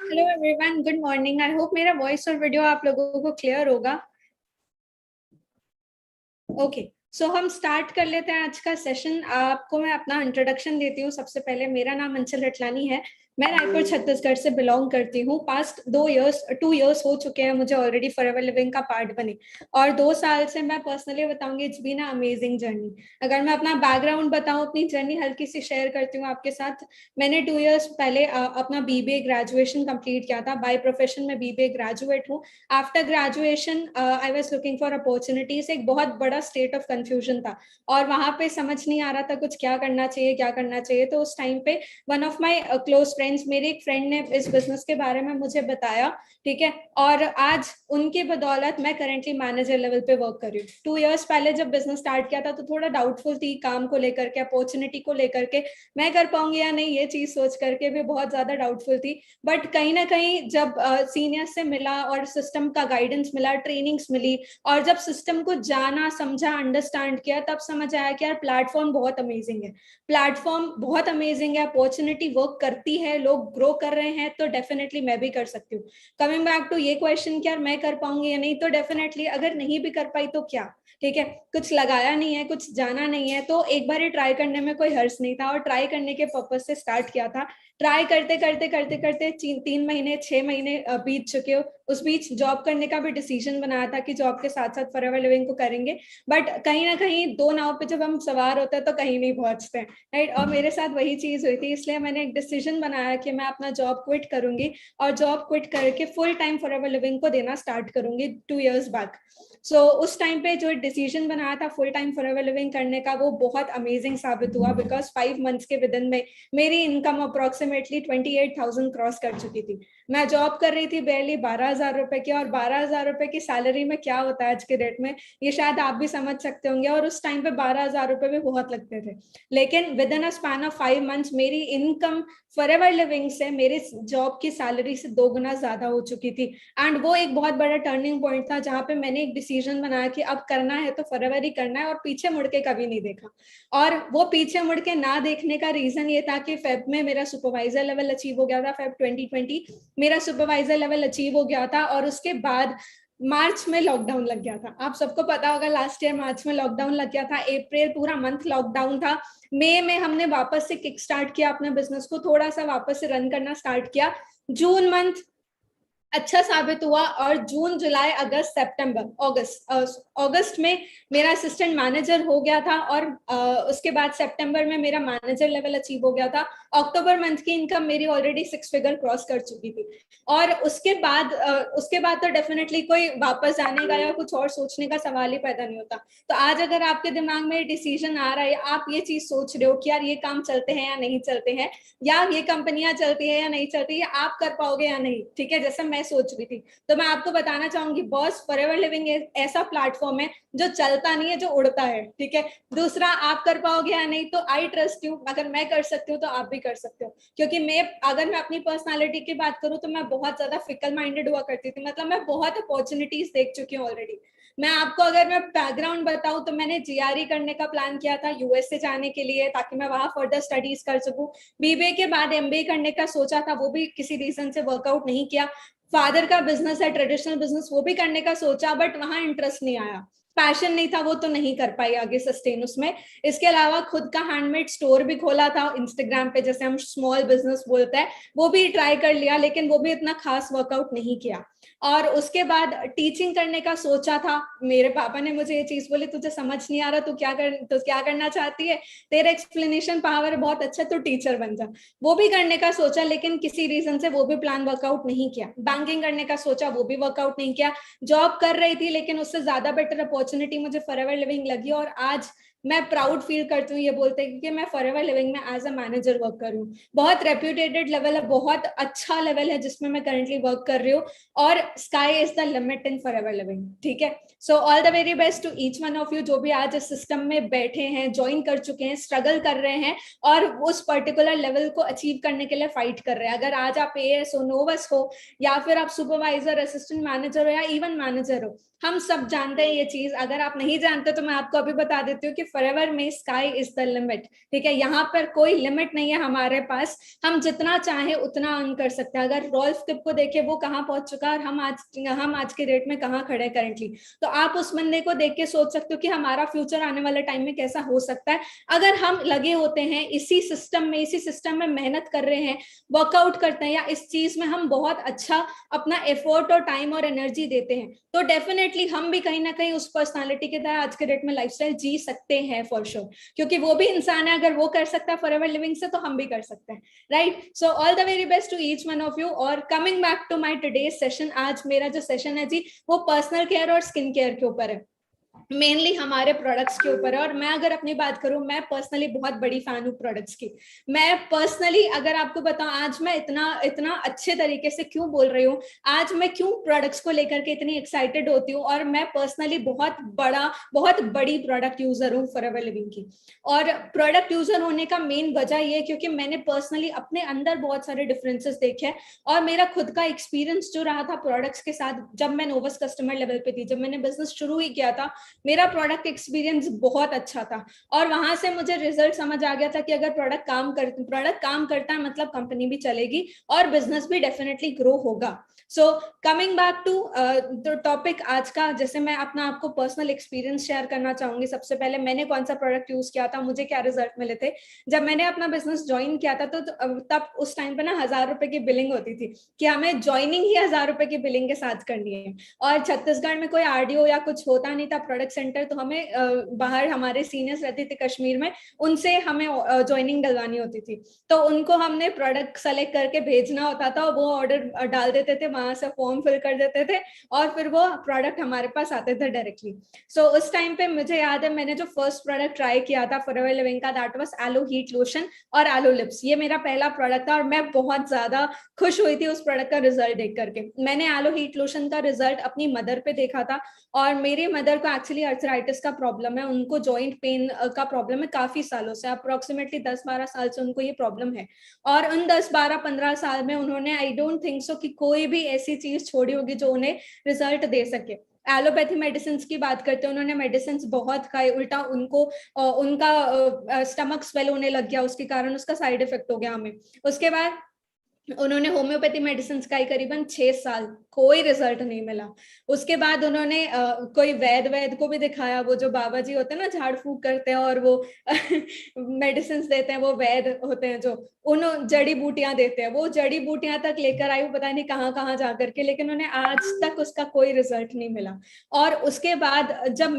Hello everyone, good morning. आई hope मेरा voice और video आप लोगों को क्लियर होगा। ओके, सो हम स्टार्ट कर लेते हैं आज का सेशन। आपको मैं अपना इंट्रोडक्शन देती हूँ। सबसे पहले मेरा नाम अंचल रटलानी है। मैं रायपुर छत्तीसगढ़ से बिलोंग करती हूँ। पास्ट 2 इयर्स हो चुके हैं मुझे ऑलरेडी फॉरएवर लिविंग का पार्ट बने, और 2 साल से मैं पर्सनली बताऊंगी it's been a amazing journey. अगर मैं अपना बैकग्राउंड बताऊं, अपनी जर्नी हल्की सी शेयर करती हूँ आपके साथ। मैंने 2 इयर्स पहले अपना बीबीए ग्रेजुएशन कंप्लीट किया था। बाय प्रोफेशन में बीबीए ग्रेजुएट हूँ। After graduation I was looking for opportunities. एक बहुत बड़ा स्टेट ऑफ कंफ्यूजन था, और वहां पे समझ नहीं आ रहा था कुछ क्या करना चाहिए क्या करना चाहिए। तो उस टाइम पे one of my close friends, मेरे एक फ्रेंड ने इस बिजनेस के बारे में मुझे बताया, ठीक है। और आज उनके बदौलत मैं करेंटली मैनेजर लेवल पे वर्क कर रही हूँ। 2 इयर्स पहले जब बिजनेस स्टार्ट किया था तो थोड़ा डाउटफुल थी काम को लेकर के, अपॉर्चुनिटी को लेकर के, मैं कर पाऊंगी या नहीं, ये चीज सोच करके भी बहुत ज्यादा डाउटफुल थी। बट कहीं ना कहीं जब सीनियर से मिला और सिस्टम का गाइडेंस मिला, ट्रेनिंग्स मिली, और जब सिस्टम को जाना समझा अंडरस्टैंड किया, तब समझ आया कि यार प्लेटफॉर्म बहुत अमेजिंग है। प्लेटफॉर्म बहुत अमेजिंग है, अपॉर्चुनिटी वर्क करती है, लोग ग्रो कर रहे हैं, तो डेफिनेटली मैं भी कर सकती हूँ। कमिंग बैक टू ये क्वेश्चन कि यार मैं कर पाऊंगी या नहीं, तो डेफिनेटली अगर नहीं भी कर पाई तो क्या, ठीक है। कुछ लगाया नहीं है, कुछ जाना नहीं है, तो एक बार ही ट्राई करने में कोई हर्ज नहीं था, और ट्राई करने के पर्पज से स्टार्ट किया था। ट्राई करते करते करते करते 3 महीने 6 महीने बीत चुके हो। उस बीच जॉब करने का भी डिसीजन बनाया था कि जॉब के साथ साथ फॉरएवर लिविंग को करेंगे। बट कहीं ना कहीं दो नाव पे जब हम सवार होते हैं तो कहीं नहीं पहुंचते हैं, राइट। और मेरे साथ वही चीज हुई थी, इसलिए मैंने एक डिसीजन बनाया कि मैं अपना जॉब क्विट करूंगी, और जॉब क्विट करके फुल टाइम फॉरएवर लिविंग को देना स्टार्ट करूंगी 2 इयर्स बैक। सो उस टाइम पे जो डिसीजन बनाया था फुल टाइम फॉरएवर लिविंग करने का, वो बहुत अमेजिंग साबित हुआ, बिकॉज 5 मंथ्स के विद इन में मेरी इनकम अप्रोक्सीमेटली 28,000 क्रॉस कर चुकी थी। मैं जॉब कर रही थी बेरली 12,000 रुपए की, और 12,000 रुपए की सैलरी में क्या होता है आज के डेट में, ये शायद आप भी समझ सकते होंगे। और उस टाइम पे 12,000 रुपए भी बहुत लगते थे। लेकिन with in a span of 5 months मेरी इनकम फॉरएवर लिविंग से मेरी जॉब की सैलरी से 2 गुना ज्यादा हो चुकी थी। एंड वो एक बहुत बड़ा टर्निंग पॉइंट था, जहां पे मैंने एक डिसीजन बनाया कि अब करना है तो फॉरएवर ही करना है, और पीछे मुड़ के कभी नहीं देखा। और वो पीछे मुड़ के ना देखने का रीजन ये था कि फेब में मेरा सुपरवाइजर लेवल अचीव हो गया था। फेब 2020 मेरा सुपरवाइजर लेवल अचीव हो गया था, और उसके बाद मार्च में लॉकडाउन लग गया था। आप सबको पता होगा लास्ट ईयर मार्च में लॉकडाउन लग गया था। अप्रैल पूरा मंथ लॉकडाउन था। मई में हमने वापस से किक स्टार्ट किया अपने बिजनेस को, थोड़ा सा वापस से रन करना स्टार्ट किया। जून मंथ अच्छा साबित हुआ, और जून जुलाई अगस्त सितंबर अगस्त में मेरा असिस्टेंट मैनेजर हो गया था, और उसके बाद सितंबर में मेरा मैनेजर लेवल अचीव हो गया था। अक्टूबर मंथ की इनकम मेरी ऑलरेडी 6 फिगर क्रॉस कर चुकी थी। और उसके बाद तो डेफिनेटली कोई वापस जाने का या कुछ और सोचने का सवाल ही पैदा नहीं होता। तो आज अगर आपके दिमाग में डिसीजन आ रहा है, आप ये चीज सोच रहे हो कि यार ये काम चलते हैं या नहीं चलते हैं, या ये कंपनियां चलती है या नहीं चलती है, आप कर पाओगे या नहीं, ठीक है, जैसे मैं सोच रही थी, तो मैं आपको बताना चाहूंगी बॉस, फॉरएवर लिविंग ऐसा प्लेटफॉर्म है जो चलता नहीं है, जो उड़ता है, ठीक है। दूसरा, आप कर पाओगे या नहीं, तो आई ट्रस्ट यू, अगर मैं कर सकती हूँ तो आप भी कर सकते हो। क्योंकि अगर मैं अपनी पर्सनालिटी की बात करूँ तो मैं बहुत ज्यादा फिकल माइंडेड हुआ करती थी, मतलब मैं बहुत अपॉर्चुनिटीज देख चुकी हूँ ऑलरेडी। मैं आपको अगर मैं बैकग्राउंड बताऊं तो मैंने जीआरई करने का प्लान किया था यूएसए जाने के लिए, ताकि मैं वहां फर्दर स्टडीज कर सकूं। बीबीए के बाद एमबीए करने का सोचा था, वो भी किसी रीजन से वर्कआउट नहीं किया। फादर का बिजनेस है, ट्रेडिशनल बिजनेस, वो भी करने का सोचा, बट वहां इंटरेस्ट नहीं आया, पैशन नहीं था, वो तो नहीं कर पाई आगे सस्टेन उसमें। इसके अलावा खुद का हैंडमेड स्टोर भी खोला था इंस्टाग्राम पे, जैसे हम स्मॉल बिजनेस बोलते हैं, वो भी ट्राई कर लिया, लेकिन वो भी इतना खास वर्कआउट नहीं किया। और उसके बाद टीचिंग करने का सोचा था। मेरे पापा ने मुझे ये चीज बोली, तुझे समझ नहीं आ रहा, तो क्या करना चाहती है, तेरा एक्सप्लेनेशन पावर बहुत अच्छा, तो टीचर बन जा। वो भी करने का सोचा, लेकिन किसी रीजन से वो भी प्लान वर्कआउट नहीं किया। बैंकिंग करने का सोचा, वो भी वर्कआउट नहीं किया। जॉब कर रही थी, लेकिन उससे ज्यादा बेटर अपॉर्चुनिटी मुझे फॉरएवर लिविंग लगी, और आज मैं प्राउड फील करती हूँ ये बोलते हैं कि मैं फॉरएवर लिविंग में एज अ मैनेजर वर्क कर रही हूँ। बहुत रेप्यूटेटेड लेवल है, बहुत अच्छा लेवल है जिसमें मैं करंटली वर्क कर रही हूँ, और sky is the limit in forever living, ठीक है। So all the very best to each one of you, जो भी आज इस सिस्टम में बैठे हैं, ज्वाइन कर चुके हैं, स्ट्रगल कर रहे हैं, और उस पर्टिकुलर लेवल को अचीव करने के लिए फाइट कर रहे हैं। अगर आज आप एएस हो, नोवस हो, या फिर आप सुपरवाइजर, असिस्टेंट मैनेजर हो, या इवन मैनेजर हो, हम सब जानते हैं ये चीज। अगर आप नहीं जानते तो मैं आपको अभी बता देती हूँ कि फॉरएवर में स्काई इज द लिमिट, ठीक है, यहाँ पर कोई लिमिट नहीं है हमारे पास, हम जितना चाहे उतना अर्न कर सकते हैं। अगर रॉल्फ किप को देखे वो कहाँ पहुंच चुका है और हम आज के डेट में कहाँ खड़े हैं करंटली, तो आप उस बंदे को देख के सोच सकते हो कि हमारा फ्यूचर आने वाले टाइम में कैसा हो सकता है अगर हम लगे होते हैं इसी सिस्टम में मेहनत कर रहे हैं, वर्कआउट करते हैं, या इस चीज में हम बहुत अच्छा अपना एफर्ट और टाइम और एनर्जी देते हैं, तो डेफिनेटली हम भी कहीं ना कहीं उस पर्सनालिटी की तरह आज के डेट में लाइफस्टाइल जी सकते हैं फॉर श्योर, क्योंकि वो भी इंसान है, अगर वो कर सकता है फॉरएवर लिविंग से, तो हम भी कर सकते हैं, right. So all the very best to each one of you. और coming back to my today's session, आज मेरा जो सेशन है जी वो पर्सनल केयर और स्किन केयर के ऊपर है, मेनली हमारे प्रोडक्ट्स के ऊपर है। और मैं अगर अपनी बात करूं, मैं पर्सनली बहुत बड़ी फैन हूं प्रोडक्ट्स की। मैं पर्सनली अगर आपको बताऊं, आज मैं इतना अच्छे तरीके से क्यों बोल रही हूँ, आज मैं क्यों प्रोडक्ट्स को लेकर के इतनी एक्साइटेड होती हूँ, और मैं पर्सनली बहुत बड़ी प्रोडक्ट यूजर हूँ फॉरएवर लिविंग की। और प्रोडक्ट यूजर होने का मेन वजह ये क्योंकि मैंने पर्सनली अपने अंदर बहुत सारे डिफरेंसेस देखे हैं, और मेरा खुद का एक्सपीरियंस जो रहा था प्रोडक्ट्स के साथ, जब मैं नोवस कस्टमर लेवल पे थी, जब मैंने बिजनेस शुरू ही किया था, मेरा प्रोडक्ट एक्सपीरियंस बहुत अच्छा था। और वहां से मुझे रिजल्ट समझ आ गया था कि अगर प्रोडक्ट काम करता है मतलब कंपनी भी चलेगी और बिजनेस भी डेफिनेटली ग्रो होगा। So coming back to the topic आज का, जैसे मैं अपना आपको पर्सनल एक्सपीरियंस शेयर करना चाहूंगी। सबसे पहले मैंने कौन सा प्रोडक्ट यूज किया था, मुझे क्या रिजल्ट मिले थे। जब मैंने अपना बिजनेस ज्वाइन किया था तो तब उस टाइम पे ना 1,000 रुपए की बिलिंग होती थी, कि हमें ज्वाइनिंग ही 1,000 रुपए की बिलिंग के साथ करनी है। और छत्तीसगढ़ में कोई आरडीओ या कुछ होता नहीं था प्रोडक्ट सेंटर, तो हमें बाहर हमारे सीनियर्स रहते थे कश्मीर में, उनसे हमें ज्वाइनिंग डलवानी होती थी। तो उनको हमने प्रोडक्ट सेलेक्ट करके भेजना होता था, वो ऑर्डर डाल देते थे, वहां से फॉर्म फिल कर देते थे, और फिर वो प्रोडक्ट हमारे पास आते थे डायरेक्टली। सो उस टाइम पे मुझे याद है, मैंने जो फर्स्ट प्रोडक्ट ट्राई किया था फॉरएवर लिविंग का, that was yellow heat lotion और एलो लिप्स। ये मेरा पहला प्रोडक्ट था, और मैं बहुत ज्यादा खुश हुई थी उस प्रोडक्ट का रिजल्ट देख करके। मैंने एलो हीट लोशन का रिजल्ट अपनी मदर पे देखा था, और मेरे मदर को एक्चुअली अर्थराइटिस का प्रॉब्लम है, उनको जॉइंट पेन का प्रॉब्लम है काफी सालों से, अप्रोक्सीमेटली 10-12 साल से उनको ये प्रॉब्लम है। और उन 10-12-15 साल में उन्होंने, आई डोंट थिंक सो कि कोई भी ऐसी चीज छोड़ी होगी जो उन्हें रिजल्ट दे सके। एलोपैथी मेडिसिन की बात करते हैं, उन्होंने मेडिसिन बहुत खाए, उल्टा उनको उनका स्टमक स्वेल होने लग गया, उसके कारण उसका साइड इफेक्ट हो गया हमें। उसके बाद उन्होंने होम्योपैथी मेडिसिन का करीबन 6 साल, कोई रिजल्ट नहीं मिला। उसके बाद उन्होंने कोई वैद को भी दिखाया, वो जो बाबा जी होते हैं ना, झाड़ फूक करते हैं और वो मेडिसिन देते हैं, वो वैद होते हैं जो उन जड़ी बूटियां देते हैं, वो जड़ी बूटियां तक लेकर आई, वो पता नहीं कहाँ कहाँ जा करके, लेकिन उन्हें आज तक उसका कोई रिजल्ट नहीं मिला। और उसके बाद जब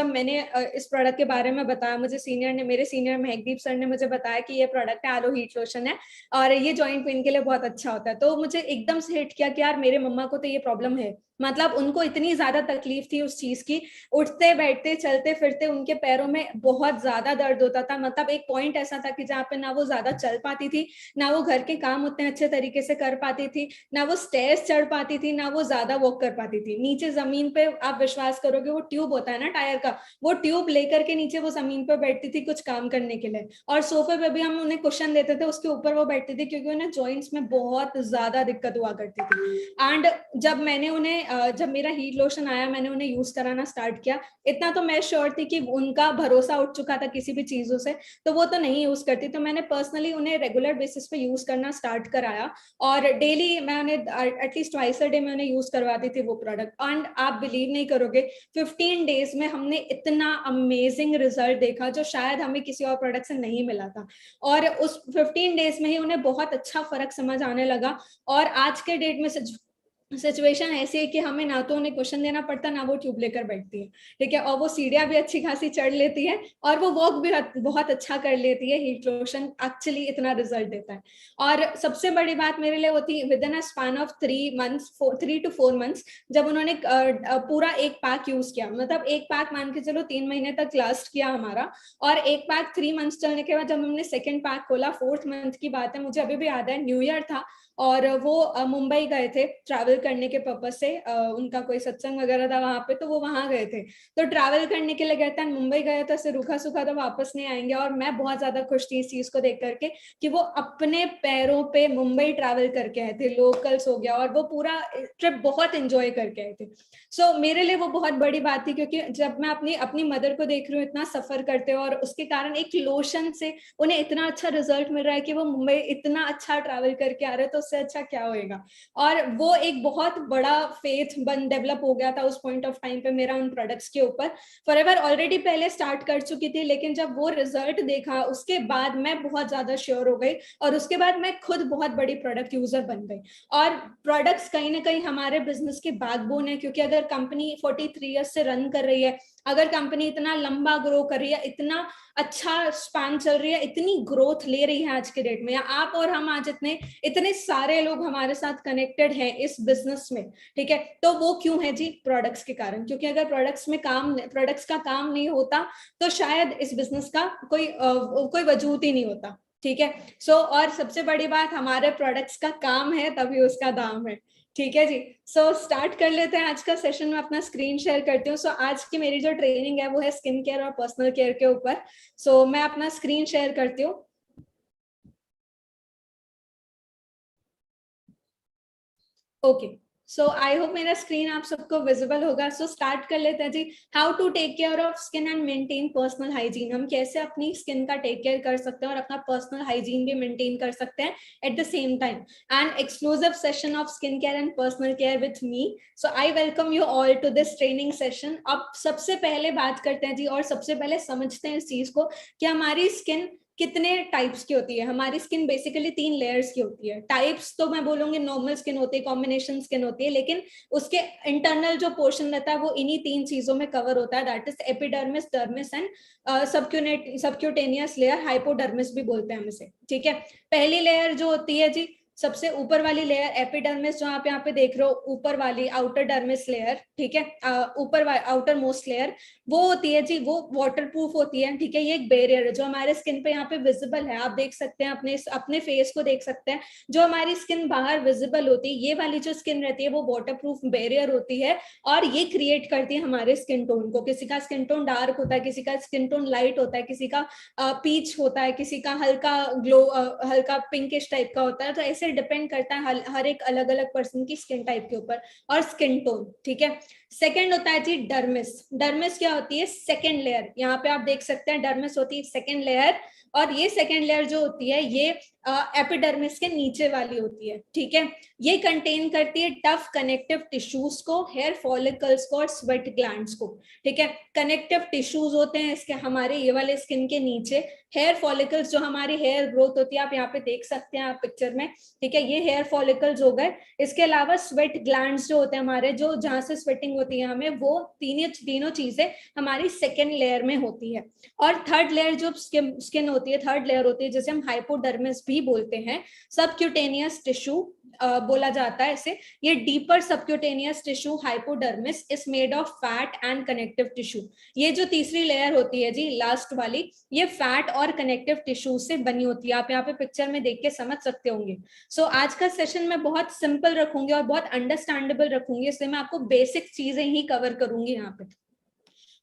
मैंने इस प्रोडक्ट के बारे में बताया, मेरे सीनियर महकदीप सर ने मुझे बताया कि ये प्रोडक्ट है, एलो हीट लोशन है, और ये जॉइंट पेन के लिए बहुत अच्छा होता है, तो मुझे एकदम से हिट किया कि यार मेरे मम्मा को तो ये प्रॉब्लम है, मतलब उनको इतनी ज्यादा तकलीफ थी उस चीज की, उठते बैठते चलते फिरते उनके पैरों में बहुत ज्यादा दर्द होता था। मतलब एक पॉइंट ऐसा था कि जहाँ पे ना वो ज्यादा चल पाती थी, ना वो घर के काम उतने अच्छे तरीके से कर पाती थी, ना वो स्टेयर्स चढ़ पाती थी, ना वो ज्यादा वॉक कर पाती थी। नीचे जमीन पे आप विश्वास करोगे, वो ट्यूब होता है ना टायर का, वो ट्यूब लेकर के नीचे वो जमीन पे बैठती थी कुछ काम करने के लिए, और सोफे पे भी हम उन्हें कुशन देते थे, उसके ऊपर वो बैठती थी, क्योंकि उन्हें जॉइंट्स में बहुत ज्यादा दिक्कत हुआ करती थी। एंड जब मेरा हीट लोशन आया, मैंने उन्हें यूज कराना स्टार्ट किया, इतना तो मैं श्योर थी कि उनका भरोसा उठ चुका था किसी भी चीजों से, तो वो तो नहीं यूज करती, तो मैंने पर्सनली उन्हें रेगुलर बेसिस पे यूज करना स्टार्ट कराया, और डेली मैं उन्हें एटलीस्ट ट्वाइस अ डे में उन्हें यूज करवाती थी वो प्रोडक्ट। एंड आप बिलीव नहीं करोगे, 15 डेज में हमने इतना अमेजिंग रिजल्ट देखा जो शायद हमें किसी और प्रोडक्ट से नहीं मिला था, और उस 15 डेज में ही उन्हें बहुत अच्छा फर्क समझ आने लगा। और आज के डेट में सिचुएशन ऐसी है कि हमें ना तो उन्हें क्वेश्चन देना पड़ता, ना वो ट्यूब लेकर बैठती है, ठीक है, और वो सीढ़ियां भी अच्छी खासी चढ़ लेती है, और वो वॉक भी बहुत अच्छा कर लेती है। हीट लोशन एक्चुअली इतना रिजल्ट देता है। और सबसे बड़ी बात मेरे लिए होती with in a span of 3 to 4 months, जब उन्होंने पूरा एक पैक यूज किया, मतलब एक पैक मान के चलो 3 महीने तक लास्ट किया हमारा, और एक पैक 3 मंथ्स चलने के बाद जब हमने सेकेंड पैक खोला, 4th मंथ की बात है, मुझे अभी भी याद है, न्यू ईयर था, और वो मुंबई गए थे ट्रैवल करने के पर्पज से, उनका कोई सत्संग वगैरह था वहां पे, तो वो वहां गए थे, तो ट्रैवल करने के लिए गए थे, मुंबई गए तो ऐसे रूखा सूखा तो वापस नहीं आएंगे। और मैं बहुत ज्यादा खुश थी इस चीज को देख करके कि वो अपने पैरों पे मुंबई ट्रैवल करके आए थे, लोकल्स हो गया, और वो पूरा ट्रिप बहुत एंजॉय करके आए थे। सो मेरे लिए वो बहुत बड़ी बात थी, क्योंकि जब मैं अपनी अपनी मदर को देख रही हूँ इतना सफर करते हो, और उसके कारण एक लोशन से उन्हें इतना अच्छा रिजल्ट मिल रहा है कि वो मुंबई इतना अच्छा ट्रैवल करके आ रहे हैं, तो उससे अच्छा क्या होएगा। और वो एक बहुत बड़ा फेथ बन डेवलप हो गया था उस पॉइंट ऑफ टाइम पे मेरा उन प्रोडक्ट्स के ऊपर। फॉरएवर ऑलरेडी पहले स्टार्ट कर चुकी थी, लेकिन जब वो रिजल्ट देखा उसके बाद मैं बहुत ज्यादा श्योर हो गई, और उसके बाद मैं खुद बहुत बड़ी प्रोडक्ट यूजर बन गई। और प्रोडक्ट्स कहीं ना कहीं हमारे बिजनेस के बैकबोन है, क्योंकि अगर कंपनी 43 ईयर्स से रन कर रही है, अगर कंपनी इतना लंबा ग्रो कर रही है, इतना अच्छा स्पैन चल रही है, इतनी ग्रोथ ले रही है आज के डेट में, या आप और हम आज इतने इतने सारे लोग हमारे साथ कनेक्टेड हैं इस बिजनेस में, ठीक है, तो वो क्यों है जी? प्रोडक्ट्स के कारण। क्योंकि अगर प्रोडक्ट्स का काम नहीं होता तो शायद इस बिजनेस का कोई वजूद ही नहीं होता, ठीक है। सो और सबसे बड़ी बात, हमारे प्रोडक्ट्स का काम है तभी उसका दाम है, ठीक है जी। सो स्टार्ट कर लेते हैं आज का सेशन। में अपना स्क्रीन शेयर करती हूँ। सो आज की मेरी जो ट्रेनिंग है वो है स्किन केयर और पर्सनल केयर के ऊपर। सो मैं अपना स्क्रीन शेयर करती हूँ। ओके, सो आई होप मेरा स्क्रीन आप सबको विजिबल होगा। सो स्टार्ट कर लेते हैं जी। How to take care of skin and maintain personal hygiene. हम कैसे अपनी स्किन का टेक केयर कर सकते हैं और अपना पर्सनल हाइजीन भी मेंटेन कर सकते हैं at the same time. And exclusive session of skin care and personal care with me. So I welcome you all to this training session. अब सबसे पहले बात करते हैं जी, और सबसे पहले समझते हैं इस चीज को कि हमारी स्किन कितने टाइप्स की होती है। हमारी स्किन बेसिकली 3 लेयर्स की होती है। टाइप्स तो मैं बोलूंगी नॉर्मल स्किन होती है, कॉम्बिनेशन स्किन होती है, लेकिन उसके इंटरनल जो पोर्शन रहता है वो इन्हीं 3 चीजों में कवर होता है, that is epidermis, dermis and subcutaneous layer, hypodermis भी बोलते हैं हम इसे, ठीक है। पहली लेयर जो होती है जी, सबसे ऊपर वाली लेयर एपिडर्मिस, जो आप यहाँ पे देख रहे हो, ऊपर वाली आउटर डर्मिस लेयर, ठीक है, ऊपर आउटर मोस्ट लेयर, वो होती है जी, वो वाटर प्रूफ होती है, ठीक है। ये एक बैरियर है जो हमारे स्किन पे यहाँ पे विजिबल है, आप देख सकते हैं, अपने अपने फेस को देख सकते हैं। जो हमारी स्किन बाहर विजिबल होती है, ये वाली जो स्किन रहती है वो वाटर प्रूफ बैरियर होती है, और ये क्रिएट करती है हमारे स्किन टोन को। किसी का स्किन टोन डार्क होता है, किसी का स्किन टोन लाइट होता है, किसी का पीच होता है, किसी का हल्का ग्लो, हल्का पिंकिश टाइप का होता है। तो ऐसे डिपेंड करता है हर एक अलग अलग पर्सन की स्किन टाइप के ऊपर और स्किन टोन, ठीक है। सेकंड होता है जी डर्मिस। डर्मिस क्या होती है? Second layer. यहाँ पे आप देख सकते हैं डर्मिस होती है सेकंड लेयर, और ये सेकंड लेयर जो होती है ये एपिडर्मिस के नीचे वाली होती है, ठीक है। ये कंटेन करती है टफ कनेक्टिव टिश्यूज को, हेयर फॉलिकल्स को और स्वेट ग्लैंड्स को, ठीक है। कनेक्टिव टिश्यूज होते हैं इसके हमारे ये वाले स्किन के नीचे। हेयर फॉलिकल्स जो हमारी हेयर ग्रोथ होती है, आप यहाँ पे देख सकते हैं आप पिक्चर में, ठीक है, ये हेयर फॉलिकल्स हो गए। इसके अलावा स्वेट ग्लैंड्स जो होते हैं हमारे, जो जहां से स्वेटिंग होती है हमें, वो तीनों चीजें हमारी सेकेंड लेयर में होती है। और थर्ड लेयर जो स्किन होती है, थर्ड लेयर होती है, जैसे हम हाइपोडर्मिस भी बोलते हैं, सबक्यूटेनियस टिश्यू बोला जाता है इसे। ये deeper subcutaneous tissue hypodermis is made of fat and connective tissue. ये जो तीसरी लेयर होती है जी, लास्ट वाली, ये फैट और कनेक्टिव टिश्यू से बनी होती है। आप यहाँ पे पिक्चर में देख के समझ सकते होंगे। सो आज का सेशन मैं बहुत सिंपल रखूंगी और बहुत अंडरस्टैंडेबल रखूंगी, इसलिए मैं आपको बेसिक चीजें ही कवर करूंगी यहाँ पे।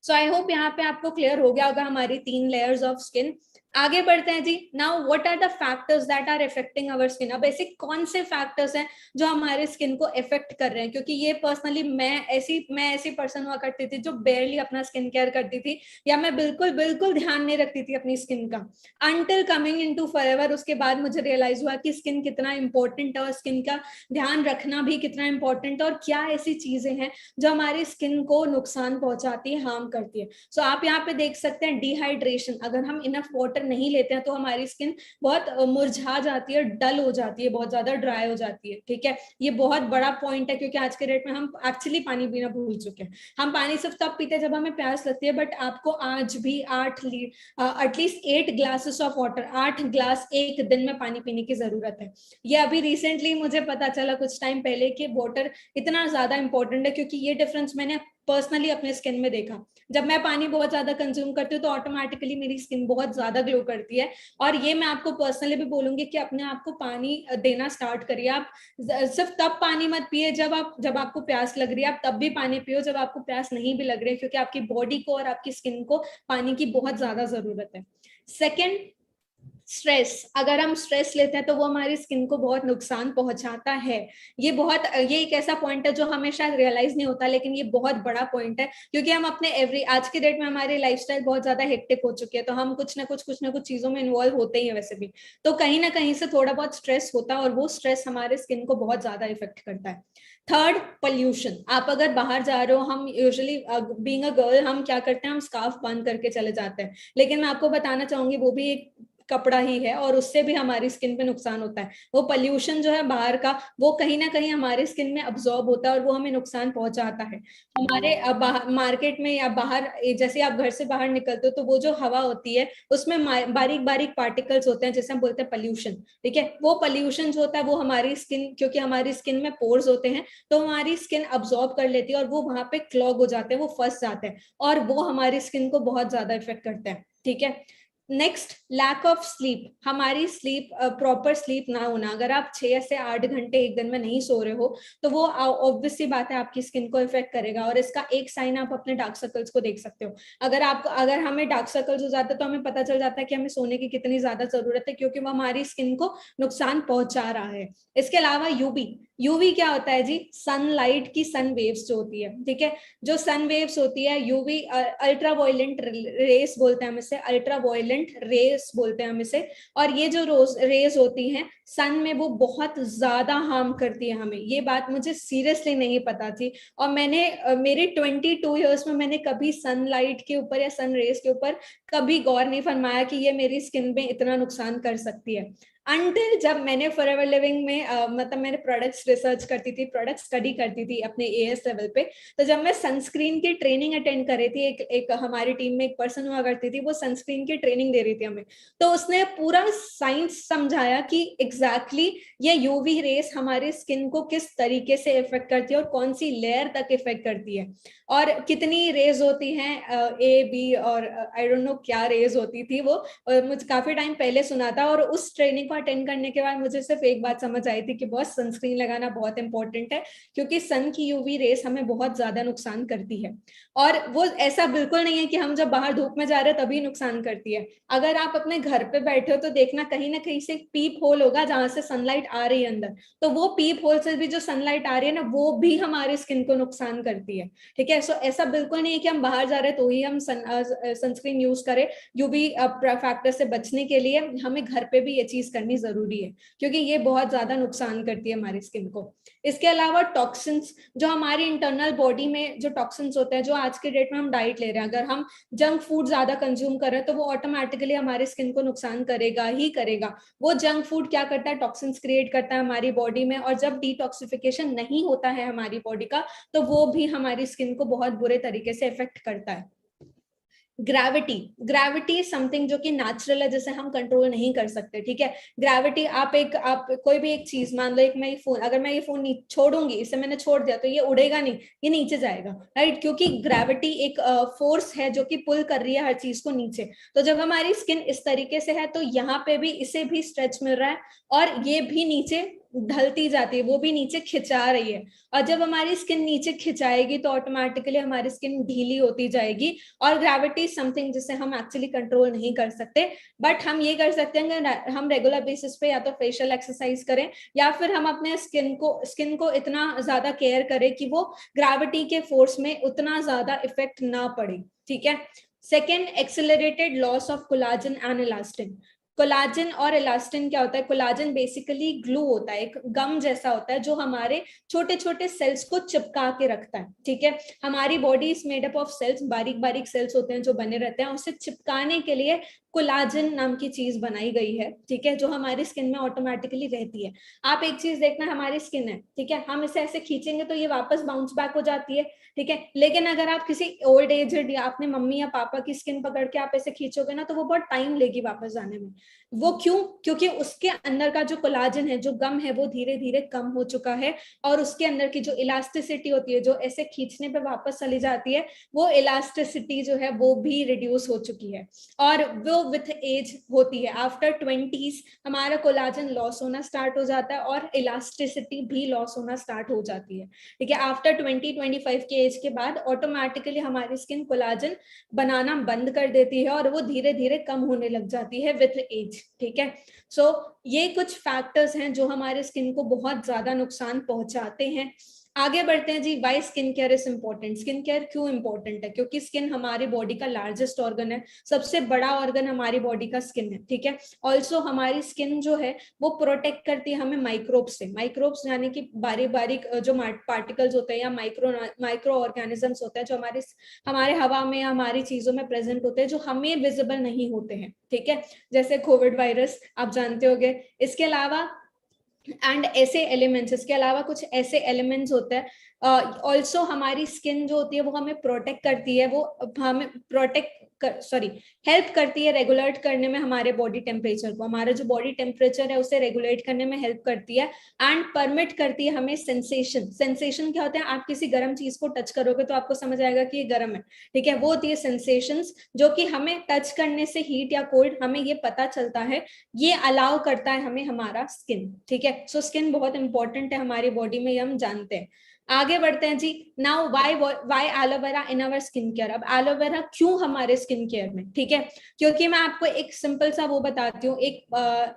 सो आई होप यहाँ पे आपको क्लियर हो गया होगा हमारी 3 लेयर्स ऑफ स्किन। आगे बढ़ते हैं जी। Now what are the factors that are affecting our skin. अब ऐसे कौन से फैक्टर्स हैं जो हमारे स्किन को इफेक्ट कर रहे हैं? क्योंकि ये पर्सनली मैं ऐसी पर्सन हुआ करती थी जो बेयरली अपना स्किन केयर करती थी, या मैं बिल्कुल बिल्कुल ध्यान नहीं रखती थी अपनी स्किन का, अनटिल कमिंग इनटू फॉरएवर। उसके बाद मुझे रियलाइज हुआ कि स्किन कितना इंपॉर्टेंट है, और स्किन का ध्यान रखना भी कितना इंपॉर्टेंट है, और क्या ऐसी चीजें हैं जो हमारी स्किन को नुकसान पहुंचाती है, हार्म करती है। सो आप यहाँ पे देख सकते हैं डिहाइड्रेशन। अगर हम इनफ वाटर नहीं लेते हैं तो हमारी स्किन बहुत मुरझा जाती है, डल हो जाती है, बहुत ज्यादा ड्राई हो जाती है, ठीक है। ये बहुत बड़ा पॉइंट है, क्योंकि आज के डेट में हम एक्चुअली पानी पीना भूल चुके हैं। हम पानी सिर्फ तब पीते हैं जब हमें प्यास लगती है, बट आपको आज भी at least 8 glasses of water, 8 glass एक दिन में पानी पीने की जरूरत है। ये अभी रिसेंटली मुझे पता चला कुछ टाइम पहले कि वाटर इतना ज्यादा इंपॉर्टेंट है, क्योंकि ये डिफरेंस मैंने पर्सनली अपने स्किन में देखा, जब मैं पानी बहुत ज्यादा कंज्यूम करती हूँ तो ऑटोमेटिकली मेरी स्किन बहुत ज्यादा ग्लो करती है। और ये मैं आपको पर्सनली भी बोलूंगी कि अपने आप को पानी देना स्टार्ट करिए। आप सिर्फ तब पानी मत पिए जब आपको प्यास लग रही है, आप तब भी पानी पियो जब आपको प्यास नहीं भी लग रही है, क्योंकि आपकी बॉडी को और आपकी स्किन को पानी की बहुत ज्यादा जरूरत है। Second, stress. अगर हम स्ट्रेस लेते हैं तो वो हमारी स्किन को बहुत नुकसान पहुंचाता है। ये एक ऐसा पॉइंट है जो हमें शायद रियलाइज नहीं होता, लेकिन ये बहुत बड़ा पॉइंट है, क्योंकि हम अपने आज के डेट में हमारी लाइफस्टाइल बहुत ज्यादा हेक्टिक हो चुकी है, तो हम कुछ ना कुछ चीजों में इन्वॉल्व होते ही है वैसे भी। तो कहीं ना कहीं से थोड़ा बहुत स्ट्रेस होता है, और वो स्ट्रेस हमारे स्किन को बहुत ज्यादा इफेक्ट करता है। Third, pollution. आप अगर बाहर जा रहे हो, हम यूजुअली बीइंग अ गर्ल हम क्या करते हैं, हम स्कार्फ बांध करके चले जाते हैं, लेकिन मैं आपको बताना चाहूंगी वो भी एक कपड़ा ही है, और उससे भी हमारी स्किन पे नुकसान होता है। वो पोल्यूशन जो है बाहर का, वो कहीं ना कहीं हमारे स्किन में अब्सॉर्ब होता है और वो हमें नुकसान पहुंचाता है। हमारे मार्केट में या बाहर, जैसे आप घर से बाहर निकलते हो तो वो जो हवा होती है उसमें बारीक बारीक पार्टिकल्स होते हैं, जैसे हम बोलते हैं पोल्यूशन। ठीक है, वो पोल्यूशन जो होता है वो हमारी स्किन, क्योंकि हमारी स्किन में पोर्स होते हैं, तो हमारी स्किन अब्सॉर्ब कर लेती है और वो वहां पे क्लॉग हो जाते हैं, वो फंस जाते हैं, और वो हमारी स्किन को बहुत ज्यादा इफेक्ट करते हैं। ठीक है। Next, lack of sleep. हमारी स्लीप, प्रॉपर स्लीप ना होना। अगर आप 6 से 8 घंटे एक दिन में नहीं सो रहे हो तो वो ऑब्वियस सी बात है आपकी स्किन को इफेक्ट करेगा, और इसका एक साइन आप अपने डार्क सर्कल्स को देख सकते हो। अगर हमें डार्क सर्कल्स हो जाते हैं तो हमें पता चल जाता है कि हमें सोने की कितनी ज्यादा जरूरत है, क्योंकि वो हमारी स्किन को नुकसान पहुंचा रहा है। इसके अलावा यूवी। यूवी क्या होता है जी? सनलाइट की सन वेव्स जो होती है, ठीक है, जो सन वेव्स होती है, यूवी अल्ट्रा वायलेंट रेस बोलते हैं हम इसे, अल्ट्रा वायलेंट रेस बोलते हैं हम इसे। और ये जो रोज रेस होती हैं सन में, वो बहुत ज्यादा हार्म करती है हमें। ये बात मुझे सीरियसली नहीं पता थी, और मेरे 22 ईयर्स में मैंने कभी सनलाइट के ऊपर या सन रेस के ऊपर कभी गौर नहीं फरमाया कि ये मेरी स्किन में इतना नुकसान कर सकती है। अंटिल जब मैंने फॉरएवर लिविंग में मतलब मैंने प्रोडक्ट्स रिसर्च करती थी, प्रोडक्ट स्टडी करती थी अपने एएस लेवल पे, तो जब मैं सनस्क्रीन की ट्रेनिंग अटेंड कर रही थी, एक हमारी टीम में एक पर्सन हुआ करती थी, वो सनस्क्रीन की ट्रेनिंग दे रही थी हमें, तो उसने पूरा साइंस समझाया कि एग्जैक्टली ये यूवी रेस हमारी स्किन को किस तरीके से इफेक्ट करती है और कौन सी लेयर तक इफेक्ट करती है, और कितनी रेज होती हैं, ए बी और आई डोंट नो क्या रेज होती थी वो। मुझे काफी टाइम पहले सुना था, और उस ट्रेनिंग को अटेंड करने के बाद मुझे सिर्फ एक बात समझ आई थी कि बॉस सनस्क्रीन लगाना बहुत इंपॉर्टेंट है, क्योंकि सन की यूवी रेस हमें बहुत ज्यादा नुकसान करती है। और वो ऐसा बिल्कुल नहीं है कि हम जब बाहर धूप में जा रहे हैं तभी नुकसान करती है। अगर आप अपने घर पे बैठे हो तो देखना कहीं ना कहीं से पीप होल होगा जहां से सनलाइट आ रही है अंदर, तो वो पीप होल से भी जो सनलाइट आ रही है ना, वो भी हमारी स्किन को नुकसान करती है। ठीक है, सो ऐसा बिल्कुल नहीं है कि हम बाहर जा रहे हैं तो ही हम सनस्क्रीन यूज करें। यूवी फैक्टर से बचने के लिए हमें घर पे भी ये चीज करनी जरूरी है, क्योंकि ये बहुत ज्यादा नुकसान करती है हमारी स्किन को। इसके अलावा टॉक्सिन्स, जो हमारी इंटरनल बॉडी में जो टॉक्सिन्स होते हैं, जो आज के डेट में हम डाइट ले रहे हैं, अगर हम जंक फूड ज्यादा कंज्यूम कर रहे हैं तो वो ऑटोमेटिकली हमारी स्किन को नुकसान करेगा ही करेगा। वो जंक फूड क्या करता है, टॉक्सिन्स क्रिएट करता है हमारी बॉडी में, और जब डिटॉक्सिफिकेशन नहीं होता है हमारी बॉडी का, तो वो भी हमारी स्किन को बहुत बुरे तरीके से इफेक्ट करता है। ग्रेविटी। ग्रेविटी समथिंग जो कि नेचुरल है, जिसे हम कंट्रोल नहीं कर सकते। ठीक है, ग्रेविटी, आप कोई भी एक चीज मान लो, एक मैं फोन, अगर मैं ये फोन छोड़ूंगी, इसे मैंने छोड़ दिया तो ये उड़ेगा नहीं, ये नीचे जाएगा, राइट, क्योंकि ग्रेविटी एक फोर्स है जो कि पुल कर रही है हर चीज को नीचे। तो जब हमारी स्किन इस तरीके से है तो यहाँ पे भी इसे भी स्ट्रेच मिल रहा है, और ये भी नीचे ढलती जाती है, वो भी नीचे खिंचा रही है। और जब हमारी स्किन नीचे खिंचाएगी तो ऑटोमेटिकली हमारी स्किन ढीली होती जाएगी। और ग्रेविटी समथिंग जिसे हम एक्चुअली कंट्रोल नहीं कर सकते, बट हम ये कर सकते हैं कि हम रेगुलर बेसिस पे या तो फेशियल एक्सरसाइज करें, या फिर हम अपने स्किन को इतना ज्यादा केयर करें कि वो ग्रेविटी के फोर्स में उतना ज्यादा इफेक्ट ना पड़े। ठीक है। Second, accelerated loss of collagen and elastin. Collagen और इलास्टिन क्या होता है? कोलाजन बेसिकली ग्लू होता है, एक गम जैसा होता है जो हमारे छोटे छोटे सेल्स को चिपका के रखता है। ठीक है, हमारी body is made up of cells, बारीक बारीक सेल्स होते हैं जो बने रहते हैं, उसे चिपकाने के लिए कोलाजन नाम की चीज बनाई गई है। ठीक है, जो हमारी स्किन में ऑटोमेटिकली रहती है। आप एक चीज देखना, हमारी स्किन है, ठीक है, हम इसे ऐसे खींचेंगे तो ये वापस बाउंस बैक हो जाती है। ठीक है, लेकिन अगर आप किसी ओल्ड एजेड या अपने मम्मी या पापा की स्किन पकड़ के आप ऐसे खींचोगे ना, तो वो बहुत टाइम लेगी वापस आने में। वो क्यों? क्योंकि उसके अंदर का जो कोलाजन है, जो गम है, वो धीरे धीरे कम हो चुका है और उसके अंदर की जो इलास्टिसिटी होती है, जो ऐसे खींचने पे वापस चली जाती है, वो इलास्टिसिटी जो है वो भी रिड्यूस हो चुकी है। और वो विथ एज होती है, आफ्टर 20s हमारा कोलाजन लॉस होना स्टार्ट हो जाता है और इलास्टिसिटी भी लॉस होना स्टार्ट हो जाती है। ठीक है, आफ्टर 20-25 के एज के बाद ऑटोमेटिकली हमारी स्किन कोलाजन बनाना बंद कर देती है और वो धीरे धीरे कम होने लग जाती है विथ एज। ठीक है, सो ये कुछ फैक्टर्स हैं जो हमारे स्किन को बहुत ज्यादा नुकसान पहुंचाते हैं। आगे बढ़ते हैं जी, why skin care is important. Skin care क्यों इंपॉर्टेंट है? क्योंकि स्किन हमारी बॉडी का लार्जेस्ट ऑर्गन है, सबसे बड़ा ऑर्गन हमारी बॉडी का स्किन है। ठीक है, ऑल्सो हमारी स्किन जो है वो प्रोटेक्ट करती है हमें माइक्रोब्स से। माइक्रोब्स यानी कि बारीक बारीक जो पार्टिकल्स होते हैं या माइक्रो ऑर्गेनिजम्स होते हैं जो हमारे हवा में, हमारी चीजों में प्रेजेंट होते हैं, जो हमें विजिबल नहीं होते हैं। ठीक है, जैसे कोविड वायरस आप जानते होंगे। इसके अलावा एंड ऐसे एलिमेंट्स, इसके अलावा कुछ ऐसे एलिमेंट्स होते हैं ऑल्सो हमारी स्किन जो होती है वो हमें प्रोटेक्ट करती है, वो हमें हेल्प करती है रेगुलेट करने में हमारे बॉडी टेम्परेचर को। हमारा जो बॉडी टेम्परेचर है उसे रेगुलेट करने में हेल्प करती है एंड परमिट करती है हमें सेंसेशन क्या होता है? आप किसी गर्म चीज को टच करोगे तो आपको समझ आएगा कि ये गर्म है। ठीक है, वो होती है सेंसेशंस, जो कि हमें टच करने से हीट या कोल्ड हमें ये पता चलता है, ये अलाउ करता है हमें हमारा स्किन। ठीक है, सो स्किन बहुत इंपॉर्टेंट है हमारी बॉडी में, ये हम जानते हैं। आगे बढ़ते हैं जी। Now why aloe vera in our skin care. अब एलोवेरा क्यों हमारे स्किन केयर में? ठीक है, क्योंकि मैं आपको एक सिंपल सा वो बताती हूँ।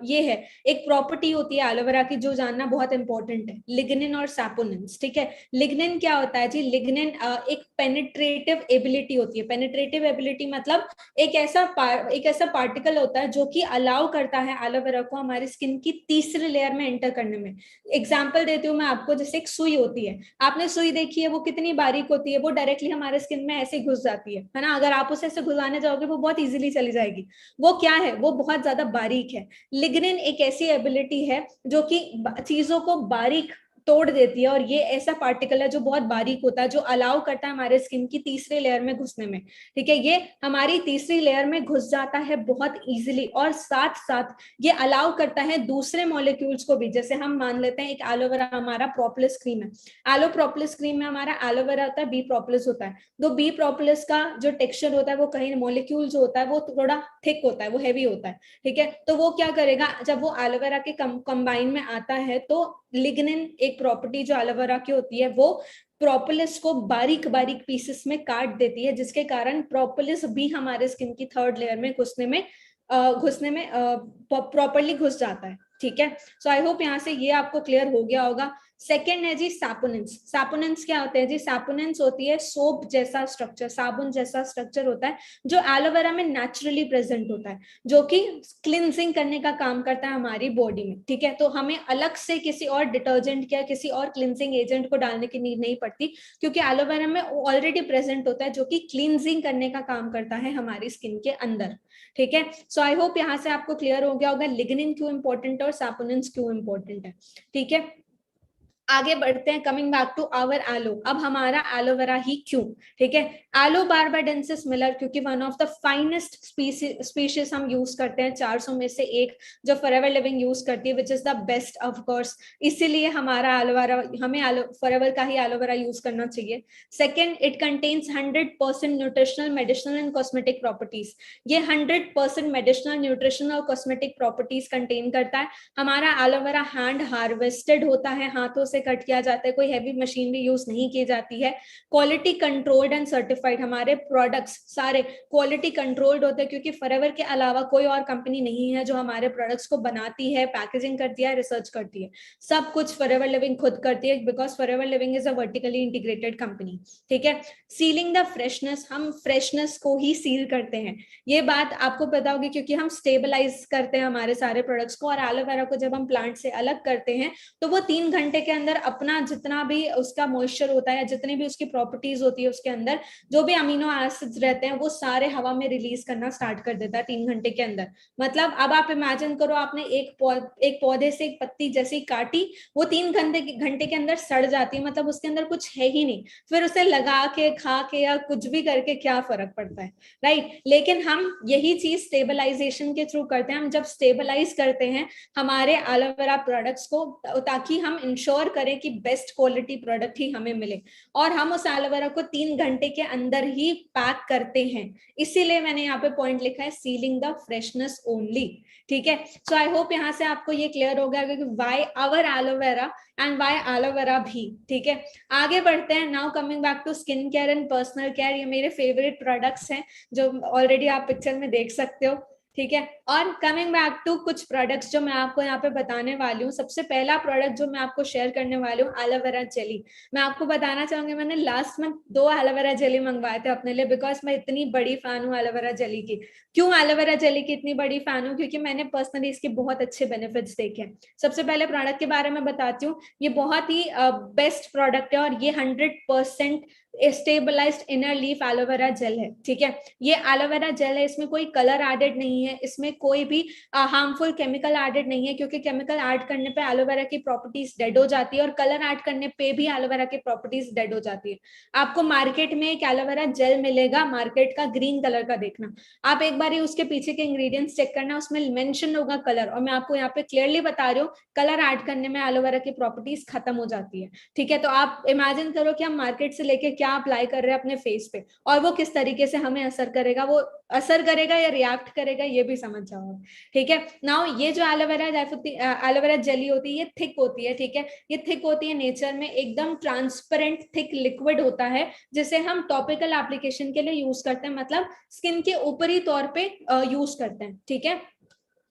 ये है एक प्रॉपर्टी होती है एलोवेरा की जो जानना बहुत इंपॉर्टेंट है, लिग्निन और सैपोनिन्स। ठीक है, लिग्निन क्या होता है जी? लिग्निन एक पेनिट्रेटिव एबिलिटी होती है। पेनिट्रेटिव एबिलिटी मतलब एक ऐसा पार्टिकल होता है जो कि अलाउ करता है एलोवेरा को हमारी स्किन की तीसरी लेयर में एंटर करने में। एग्जाम्पल देती हूँ मैं आपको, जैसे एक सुई होती है, आपने सुई देखी है, वो कितनी बारीक होती है, वो डायरेक्टली हमारे स्किन में ऐसे घुस जाती है ना? अगर आप उसे ऐसे घुसाने जाओगे वो बहुत इजीली चली जाएगी। वो क्या है? वो बहुत ज्यादा बारीक है। लिग्निन एक ऐसी एबिलिटी है जो कि चीजों को बारीक तोड़ देती है और ये ऐसा पार्टिकल है जो बहुत बारीक होता है, जो अलाउ करता है हमारे स्किन की तीसरी लेयर में घुसने में। ठीक है, ये हमारी तीसरी लेयर में घुस जाता है बहुत इजीली और साथ साथ ये अलाउ करता है दूसरे मॉलिक्यूल्स को भी। जैसे हम मान लेते हैं एक एलोवेरा हमारा प्रोपोलिस क्रीम है, एलो प्रोपोलिस क्रीम में हमारा एलोवेरा होता है, बी प्रोपोलिस होता है। तो बी प्रोपोलिस का जो टेक्सचर होता है वो कहीं मॉलिक्यूल जो होता है वो थोड़ा थिक होता है, वो हैवी होता है। ठीक है, तो वो क्या करेगा, जब वो एलोवेरा के कंबाइन में आता है तो लिग्निन एक प्रॉपर्टी जो एलोवेरा की होती है वो प्रोपोलिस को बारीक बारीक पीसेस में काट देती है, जिसके कारण प्रोपोलिस भी हमारे स्किन की थर्ड लेयर में घुसने में प्रॉपरली घुस जाता है। ठीक है, सो आई होप यहाँ से ये आपको क्लियर हो गया होगा। सेकेंड है जी सैपोनिन्स। सैपोनिन्स क्या होते हैं जी? सैपोनिन्स होती है सोप जैसा स्ट्रक्चर, साबुन जैसा स्ट्रक्चर होता है जो एलोवेरा में नेचुरली प्रेजेंट होता है, जो कि क्लिनजिंग करने का काम करता है हमारी बॉडी में। ठीक है, तो हमें अलग से किसी और डिटर्जेंट या किसी और क्लिनजिंग एजेंट को डालने की नीड नहीं पड़ती, क्योंकि एलोवेरा में ऑलरेडी प्रेजेंट होता है जो कि क्लिनजिंग करने का काम करता है हमारी स्किन के अंदर। ठीक है, सो आई होप यहाँ से आपको क्लियर हो गया होगा लिग्निन क्यों इंपॉर्टेंट है और सैपोनिन्स क्यों इंपॉर्टेंट है। ठीक है, आगे बढ़ते हैं, coming back to our aloe. अब हमारा एलोवेरा ही क्यों? ठीक है, एलो बार्बाडेंसिस मिलर, क्योंकि one of the finest species हम यूज करते हैं 400 में से एक जो फॉरएवर लिविंग यूज करती है, which is the best of course. इसीलिए हमारा एलोवेरा, हमें फॉरएवर का ही एलोवेरा यूज करना चाहिए। Second, it contains 100% nutritional, medicinal and cosmetic properties. ये 100% मेडिसिनल, न्यूट्रिशनल और कॉस्मेटिक प्रॉपर्टीज कंटेन करता है। हमारा एलोवेरा हैंड हार्वेस्टेड होता है, हाथों से कट किया जाता है, कोई हैवी मशीनरी यूज नहीं की जाती है। क्वालिटी कंट्रोल्ड एंड सर्टिफाइड, हमारे प्रोडक्ट्स सारे क्वालिटी कंट्रोल्ड होते हैं, क्योंकि फॉरएवर के अलावा कोई और कंपनी नहीं है जो हमारे प्रोडक्ट्स को बनाती है, पैकेजिंग करती है, रिसर्च करती है। सब कुछ फॉरएवर लिविंग खुद करती है, because forever living is a vertically integrated company. ठीक है, सीलिंग द फ्रेशनेस, हम फ्रेशनेस को ही सील करते हैं। ये बात आपको पता होगी, क्योंकि हम स्टेबलाइज करते हैं हमारे सारे प्रोडक्ट्स को, और एलोवेरा को जब हम प्लांट से अलग करते हैं तो वो 3 घंटे के अंदर अंदर अपना जितना भी उसका मॉइस्चर होता है, जितनी भी उसकी प्रॉपर्टीज होती है, उसके अंदर जो भी अमीनो एसिड्स रहते हैं वो सारे हवा में रिलीज करना स्टार्ट कर देता है 3 घंटे के अंदर। मतलब अब आप इमेजिन करो, आपने एक पौधे से एक पत्ती जैसी काटी, वो 3 घंटे के अंदर सड़ जाती है, मतलब उसके अंदर कुछ है ही नहीं, फिर उसे लगा के खा के या कुछ भी करके क्या फर्क पड़ता है, राइट। लेकिन हम यही चीज स्टेबलाइजेशन के थ्रू करते हैं। हम जब स्टेबलाइज करते हैं हमारे एलोवेरा प्रोडक्ट्स को, ताकि हम इंश्योर करें कि बेस्ट क्वालिटी प्रोडक्ट ही हमें मिले, और हम उस एलोवेरा को 3 घंटे के अंदर ही पैक करते हैं। इसीलिए मैंने यहाँ पे पॉइंट लिखा है सीलिंग द फ्रेशनेस ओनली, ठीक है। सो आई होप यहाँ से आपको ये क्लियर हो गया कि why our aloe vera and why aloe vera भी, ठीक है। आगे बढ़ते हैं। Now coming back to skin care and personal care, ये मेरे फेवरेट प्रोडक्ट्स हैं जो ऑलरेडी आप पिक्चर में देख सकते हो, ठीक है। और कमिंग बैक टू कुछ प्रोडक्ट्स जो मैं आपको यहाँ पे बताने वाली हूँ। सबसे पहला प्रोडक्ट जो मैं आपको शेयर करने वाली हूँ, एलोवेरा जेली। मैं आपको बताना चाहूंगी, मैंने लास्ट मंथ 2 एलोवेरा जेली मंगवाए थे अपने लिए, बिकॉज मैं इतनी बड़ी फैन हूँ एलोवेरा जेली की। क्यों एलोवेरा जेली की इतनी बड़ी फैन हूँ? क्योंकि मैंने पर्सनली इसके बहुत अच्छे बेनिफिट्स देखे हैं। सबसे पहले प्रोडक्ट के बारे में बताती हूँ। ये बहुत ही बेस्ट प्रोडक्ट है, और ये 100% stabilised inner leaf aloe vera gel है, ठीक है। ये एलोवेरा जेल है, इसमें कोई कलर एडेड नहीं है, इसमें कोई भी हार्मफुल केमिकल एडेड नहीं है, क्योंकि केमिकल ऐड करने पे एलोवेरा की प्रॉपर्टीज डेड हो जाती है, और कलर ऐड करने पे भी एलोवेरा की प्रॉपर्टीज डेड हो जाती है। आपको मार्केट में एक एलोवेरा जेल मिलेगा, मार्केट का ग्रीन कलर का, देखना आप एक बार ही उसके पीछे के इंग्रेडिएंट्स चेक करना, उसमें मेंशन होगा कलर, और मैं आपको यहाँ पे क्लियरली बता रही हूँ कलर ऐड करने में एलोवेरा की प्रॉपर्टीज खत्म हो जाती है, ठीक है। तो आप इमेजिन करो कि हम मार्केट से लेके क्या अप्लाई कर रहे हैं अपने फेस पे, और वो किस तरीके से हमें असर करेगा, वो असर करेगा या रिएक्ट करेगा, ये भी समझ जाओ, ठीक है। नाउ ये जो एलोवेरा जेली होती है, ये थिक होती है, ठीक है। ये थिक होती है नेचर में, एकदम ट्रांसपेरेंट थिक लिक्विड होता है, जिसे हम टॉपिकल एप्लीकेशन के लिए यूज करते हैं, मतलब स्किन के ऊपरी तौर पे यूज करते हैं, ठीक है।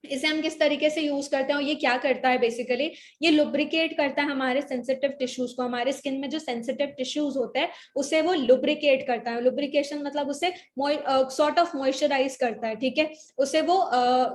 इसे हम किस तरीके से यूज करते हैं और ये क्या करता है बेसिकली, ये लुब्रिकेट करता है हमारे सेंसिटिव टिश्यूज को। हमारे स्किन में जो सेंसिटिव टिश्यूज होते हैं उसे वो लुब्रिकेट करता है। लुब्रिकेशन मतलब उसे सॉर्ट ऑफ मॉइस्चराइज करता है, ठीक है, उसे वो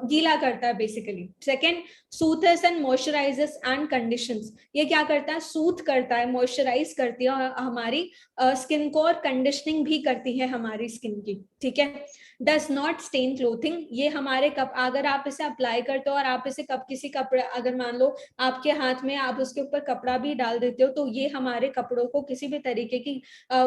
गीला करता है basically. Second, soothers and moisturisers and conditions, ये क्या करता है, सूथ करता है, मॉइस्चराइज करती है हमारी स्किन को, और कंडीशनिंग भी करती है हमारी स्किन की, ठीक है। डज नॉट स्टेन क्लोथिंग, ये हमारे कप, अगर आप इसे अप्लाई करते हो और आप इसे किसी कपड़ा, अगर मान लो आपके हाथ में आप उसके ऊपर कपड़ा भी डाल देते हो, तो ये हमारे कपड़ों को किसी भी तरीके की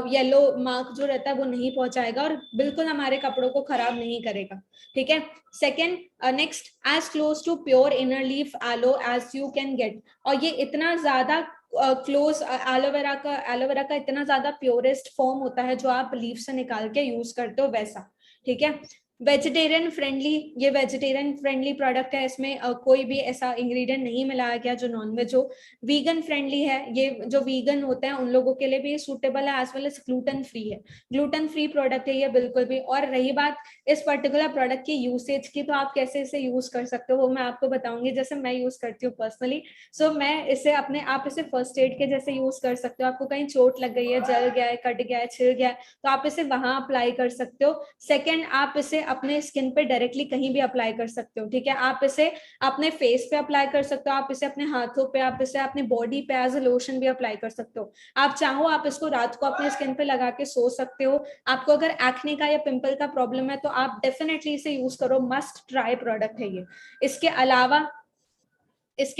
येलो मार्क जो रहता है वो नहीं पहुंचाएगा, और बिल्कुल हमारे कपड़ों को खराब नहीं करेगा, ठीक है। Second, next, as close to pure inner leaf aloe as you can get, और ये इतना ज्यादा क्लोज एलोवेरा का इतना ज्यादा प्योरेस्ट फॉर्म होता है जो आप लीफ से निकाल के यूज करते हो वैसा, ठीक है। वेजिटेरियन फ्रेंडली, ये वेजिटेरियन फ्रेंडली प्रोडक्ट है, इसमें कोई भी ऐसा इंग्रेडिएंट नहीं मिलाया गया जो नॉनवेज हो। वीगन फ्रेंडली है, ये जो वीगन होते हैं उन लोगों के लिए भी सूटेबल है, as well as gluten free है, ग्लूटेन फ्री प्रोडक्ट है ये बिल्कुल भी। और रही बात इस पर्टिकुलर प्रोडक्ट की यूसेज की, तो आप कैसे इसे यूज कर सकते हो वो मैं आपको बताऊंगी, जैसे मैं यूज करती हूँ पर्सनली। सो मैं इसे अपने, आप इसे फर्स्ट एड के जैसे यूज कर सकते हो। आपको कहीं चोट लग गई है, जल गया है, कट गया है, छिल गया है, तो आप इसे वहां अप्लाई कर सकते हो। सेकेंड, आप इसे अपने स्किन पे डायरेक्टली कहीं भी अप्लाई कर सकते हो, ठीक है। आप इसे अपने फेस पे अप्लाई कर सकते हो, आप इसे अपने हाथों पे, आप इसे अपने बॉडी पे एज अ लोशन भी अप्लाई कर सकते हो। आप चाहो आप इसको रात को अपने स्किन पे लगा के सो सकते हो। आपको अगर एक्ने का या पिंपल का प्रॉब्लम है तो आप डेफिनेटली इसे यूज करो, मस्ट ट्राई प्रोडक्ट है ये। इसके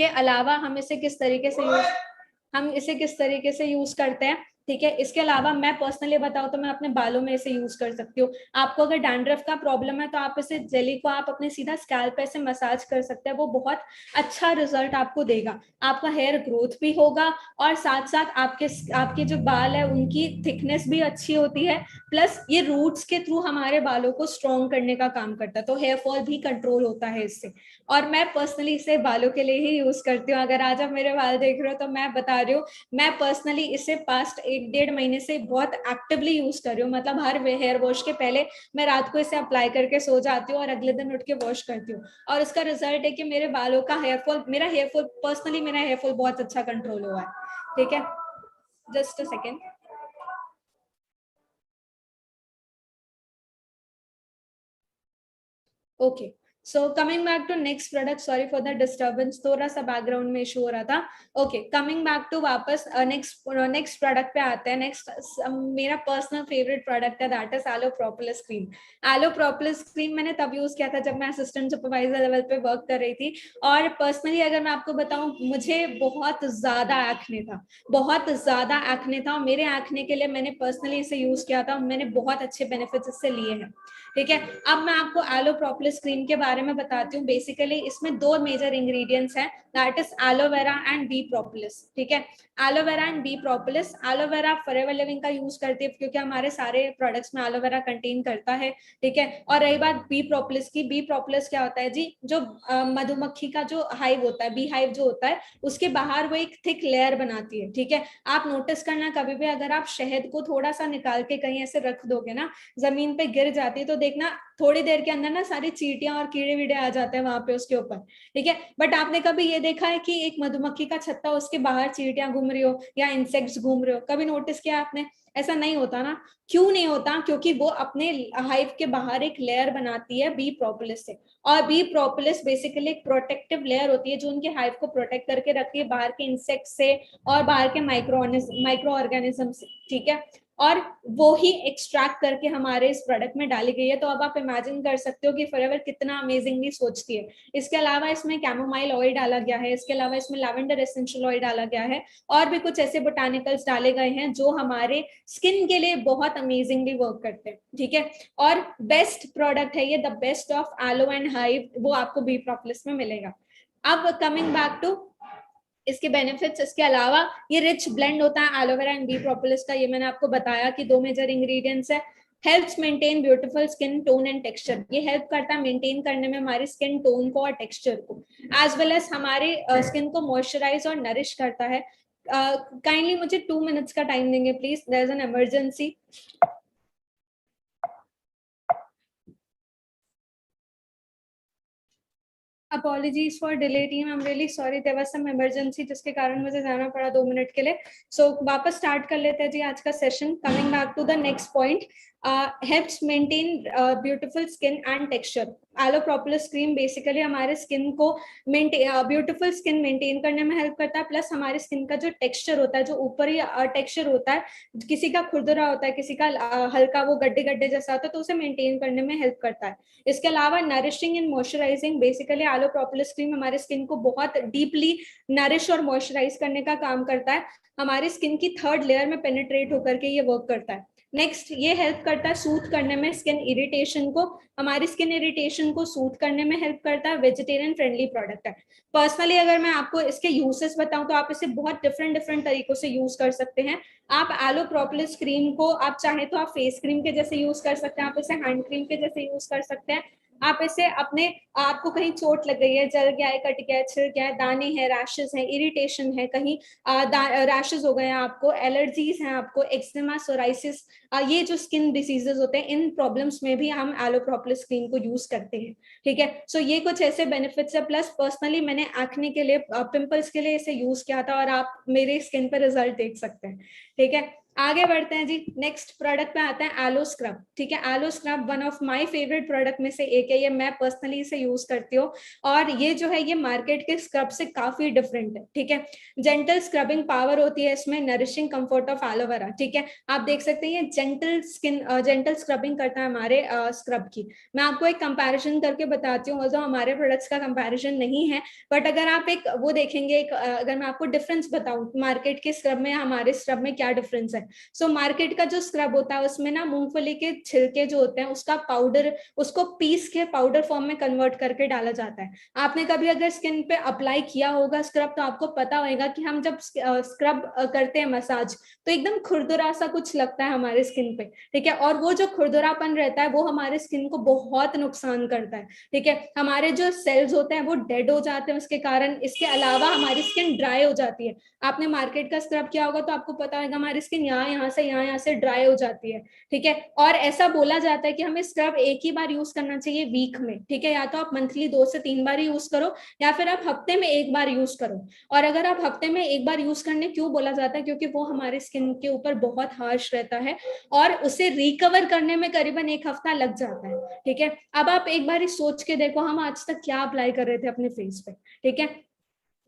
अलावा हम इसे किस तरीके से यूज करते हैं, ठीक है। इसके अलावा मैं पर्सनली बताऊं तो मैं अपने बालों में इसे यूज कर सकती हूँ। आपको अगर डैंड्रफ का प्रॉब्लम है तो आप इसे जेली को आप अपने सीधा स्कैल्प पे से मसाज कर सकते हैं, वो बहुत अच्छा रिजल्ट आपको देगा। आपका हेयर ग्रोथ भी होगा, और साथ साथ आपके जो बाल है उनकी थिकनेस भी अच्छी होती है, प्लस ये रूट्स के थ्रू हमारे बालों को स्ट्रॉन्ग करने का काम करता है, तो हेयर फॉल भी कंट्रोल होता है इससे। और मैं पर्सनली इसे बालों के लिए ही यूज करती हूँ। अगर आज आप मेरे बाल देख रहे हो तो मैं बता रही हूँ, मैं पर्सनली इसे पास्ट 1-1.5 महीने से बहुत एक्टिवली यूज कर रही हूँ। मतलब हर हेयर वॉश के पहले मैं रात को इसे अप्लाई करके सो जाती हूँ और अगले दिन उठ के वॉश करती हूँ, और उसका रिजल्ट है कि मेरे बालों का मेरा हेयर फॉल बहुत अच्छा कंट्रोल हुआ है, ठीक है। Just a second. Okay, so coming back to next product, sorry for the disturbance, थोड़ा सा बैकग्राउंड में इशू हो रहा था। ओके, कमिंग बैक टू वापस नेक्स्ट प्रोडक्ट पे आते हैं। नेक्स्ट मेरा पर्सनल फेवरेट प्रोडक्ट है, that is aloe propolis cream. Aloe propolis cream मैंने तब यूज किया था जब मैं असिस्टेंट सुपरवाइजर लेवल पे वर्क कर रही थी। और पर्सनली अगर मैं आपको बताऊं, मुझे बहुत ज्यादा एक्ने था, बहुत ज्यादा एक्ने था, और मेरे एक्ने के लिए मैंने पर्सनली इसे यूज किया था, मैंने बहुत अच्छे बेनिफिट्स इससे लिए हैं। ठीक है, अब मैं आपको एलो प्रोपोलिस क्रीम के बारे में बताती हूँ। बेसिकली इसमें दो मेजर इंग्रेडिएंट्स हैं, that is aloe vera and B propolis. ठीक है, aloe vera and B propolis. Aloe vera forever living का यूज करती है क्योंकि हमारे सारे प्रोडक्ट्स में एलोवेरा कंटेन करता है। ठीक है, और रही बात बी प्रोपोलिस की, बी प्रोपोलिस क्या होता है जी, जो मधुमक्खी का जो हाइव होता है, बी हाइव जो होता है, उसके बाहर वो एक थिक लेयर बनाती है। ठीक है, आप नोटिस करना कभी भी अगर आप शहद को थोड़ा सा निकाल के कहीं ऐसे रख दोगे ना, जमीन पे गिर जाती है, तो देखना थोड़ी देर के अंदर ना सारी चींटियां और कीड़े वीड़े आ जाते हैं वहां पे उसके ऊपर। ठीक है, बट आपने कभी ये देखा है कि एक मधुमक्खी का छत्ता, उसके बाहर चींटियां घूम रही हो या इंसेक्ट्स घूम रहे हो? कभी नोटिस किया आपने? ऐसा नहीं होता ना। क्यों नहीं होता? क्योंकि वो अपने हाइव के बाहर एक लेयर बनाती है बी प्रोपोलिस से। और बी प्रोपोलिस बेसिकली एक प्रोटेक्टिव लेयर होती है जो उनके हाइव को प्रोटेक्ट करके रखती है बाहर के इंसेक्ट से और बाहर के माइक्रो ऑर्गेनिज्म से। ठीक है, और वो ही एक्सट्रैक्ट करके हमारे इस प्रोडक्ट में डाली गई है। तो अब आप इमेजिन कर सकते हो कि फॉरएवर कितना अमेजिंगली सोचती है। इसके अलावा इसमें कैमोमाइल ऑयल डाला गया है, इसके अलावा इसमें लैवेंडर एसेंशियल ऑयल डाला गया है, और भी कुछ ऐसे बोटानिकल्स डाले गए हैं जो हमारे स्किन के लिए बहुत अमेजिंगली वर्क करते हैं। ठीक है, और बेस्ट प्रोडक्ट है ये, the best of aloe and hive, वो आपको बी प्रोपोलिस में मिलेगा। अब कमिंग बैक टू इसके बेनिफिट्स, इसके अलावा ये रिच ब्लेंड होता है एलोवेरा एंड बी प्रोपोलिस का, ये मैंने आपको बताया कि दो मेजर इंग्रेडिएंट्स है। Helps maintain beautiful skin tone and texture, ये हेल्प करता है मेंटेन करने में हमारी स्किन टोन को और टेक्सचर को, एज वेल एज हमारे स्किन को मॉइस्चराइज और नरिश करता है। काइंडली मुझे 2 मिनट्स का टाइम देंगे please, there is an emergency. Apologies for delay team, I am really sorry, there was some emergency जिसके कारण मुझे जाना पड़ा 2 मिनट के लिए। सो वापस स्टार्ट कर लेते हैं जी आज का session. Coming back to the next point, helps maintain beautiful skin and texture. Aloe propolis cream basically हमारे स्किन को ब्यूटीफुल स्किन मेंटेन करने में हेल्प करता है, प्लस हमारे स्किन का जो टेक्सचर होता है, जो ऊपरी टेक्सचर होता है, किसी का खुरदुरा होता है, किसी का हल्का वो गड्ढे गड्ढे जैसा होता है, तो उसे मेंटेन करने में हेल्प करता है। इसके अलावा nourishing and moisturising, basically aloe propolis cream हमारे स्किन को बहुत डीपली नरिश और मॉइस्चराइज करने का काम करता है, हमारी स्किन की थर्ड लेयर में पेनिट्रेट होकर के ये वर्क करता है। नेक्स्ट, ये हेल्प करता है सूथ करने में स्किन इरिटेशन को, हमारी स्किन इरिटेशन को सूथ करने में हेल्प करता है। वेजिटेरियन फ्रेंडली प्रोडक्ट है। पर्सनली अगर मैं आपको इसके यूजेस बताऊं तो आप इसे बहुत डिफरेंट डिफरेंट तरीकों से यूज कर सकते हैं। आप एलो प्रोपोलिस क्रीम को आप चाहे तो आप फेस क्रीम के जैसे यूज कर सकते हैं, आप इसे हैंड क्रीम के जैसे यूज कर सकते हैं। आप इसे अपने, आपको कहीं चोट लग गई है, जल गया है, कट गया है, छिल गया है, दाने हैं, रैशेस हैं, इरिटेशन है, कहीं रैशेस हो गए हैं, आपको एलर्जीज हैं, आपको एक्जिमा, सोराइसिस, ये जो स्किन डिसीजेस होते हैं, इन प्रॉब्लम्स में भी हम एलो प्रोपोलिस क्रीम को यूज करते हैं। ठीक है, सो ये कुछ ऐसे बेनिफिट्स है। प्लस पर्सनली मैंने एक्ने के लिए, पिंपल्स के लिए इसे यूज किया था, और आप मेरे स्किन पर रिजल्ट देख सकते हैं। ठीक है, आगे बढ़ते हैं जी। नेक्स्ट प्रोडक्ट पे आते हैं एलो स्क्रब। ठीक है, aloe scrub one of my favourite product में से एक है, ये मैं पर्सनली इसे यूज करती हूँ, और ये जो है ये मार्केट के स्क्रब से काफी डिफरेंट है। ठीक है, जेंटल स्क्रबिंग पावर होती है इसमें, नरिशिंग कंफर्ट ऑफ एलोवेरा। ठीक है, आप देख सकते हैं ये जेंटल स्क्रबिंग करता है हमारे स्क्रब की। मैं आपको एक कंपैरिजन करके बताती हूँ, जो हमारे प्रोडक्ट्स का कंपैरिजन नहीं है, बट अगर आप एक वो देखेंगे, अगर मैं आपको डिफरेंस बताऊं मार्केट के स्क्रब में हमारे स्क्रब में क्या डिफरेंस है। सो मार्केट का जो स्क्रब होता है उसमें ना मूंगफली के छिलके जो होते हैं उसका पाउडर, उसको पीस के पाउडर फॉर्म में कन्वर्ट करके डाला जाता है। आपने कभी अगर स्किन पे अप्लाई किया होगा स्क्रब तो आपको पता होगा कि हम जब स्क्रब करते हैं मसाज, तो एकदम खुरदुरा सा कुछ लगता है हमारे स्किन पे। ठीक है, और वो जो खुरदुरापन रहता है वो हमारे स्किन को बहुत नुकसान करता है। ठीक है, हमारे जो सेल्स होते हैं वो डेड हो जाते हैं उसके कारण। इसके अलावा हमारी स्किन ड्राई हो जाती है। आपने मार्केट का स्क्रब किया होगा तो आपको पता होगा हमारी स्किन यहाँ से ड्राई हो जाती है, ठीक है। और ऐसा बोला जाता है कि हमें स्क्रब एक ही बार यूज करना चाहिए वीक में, ठीक है। या तो आप मंथली 2 से 3 बार यूज करो, या फिर आप हफ्ते में एक बार यूज करो। और अगर आप हफ्ते में एक बार यूज करने क्यों बोला जाता है, क्योंकि वो हमारे स्किन के ऊपर बहुत हार्श रहता है और उसे रिकवर करने में करीबन 1 हफ्ता लग जाता है, ठीक है। अब आप एक बार सोच के देखो हम आज तक क्या अप्लाई कर रहे थे अपने फेस पे, ठीक है।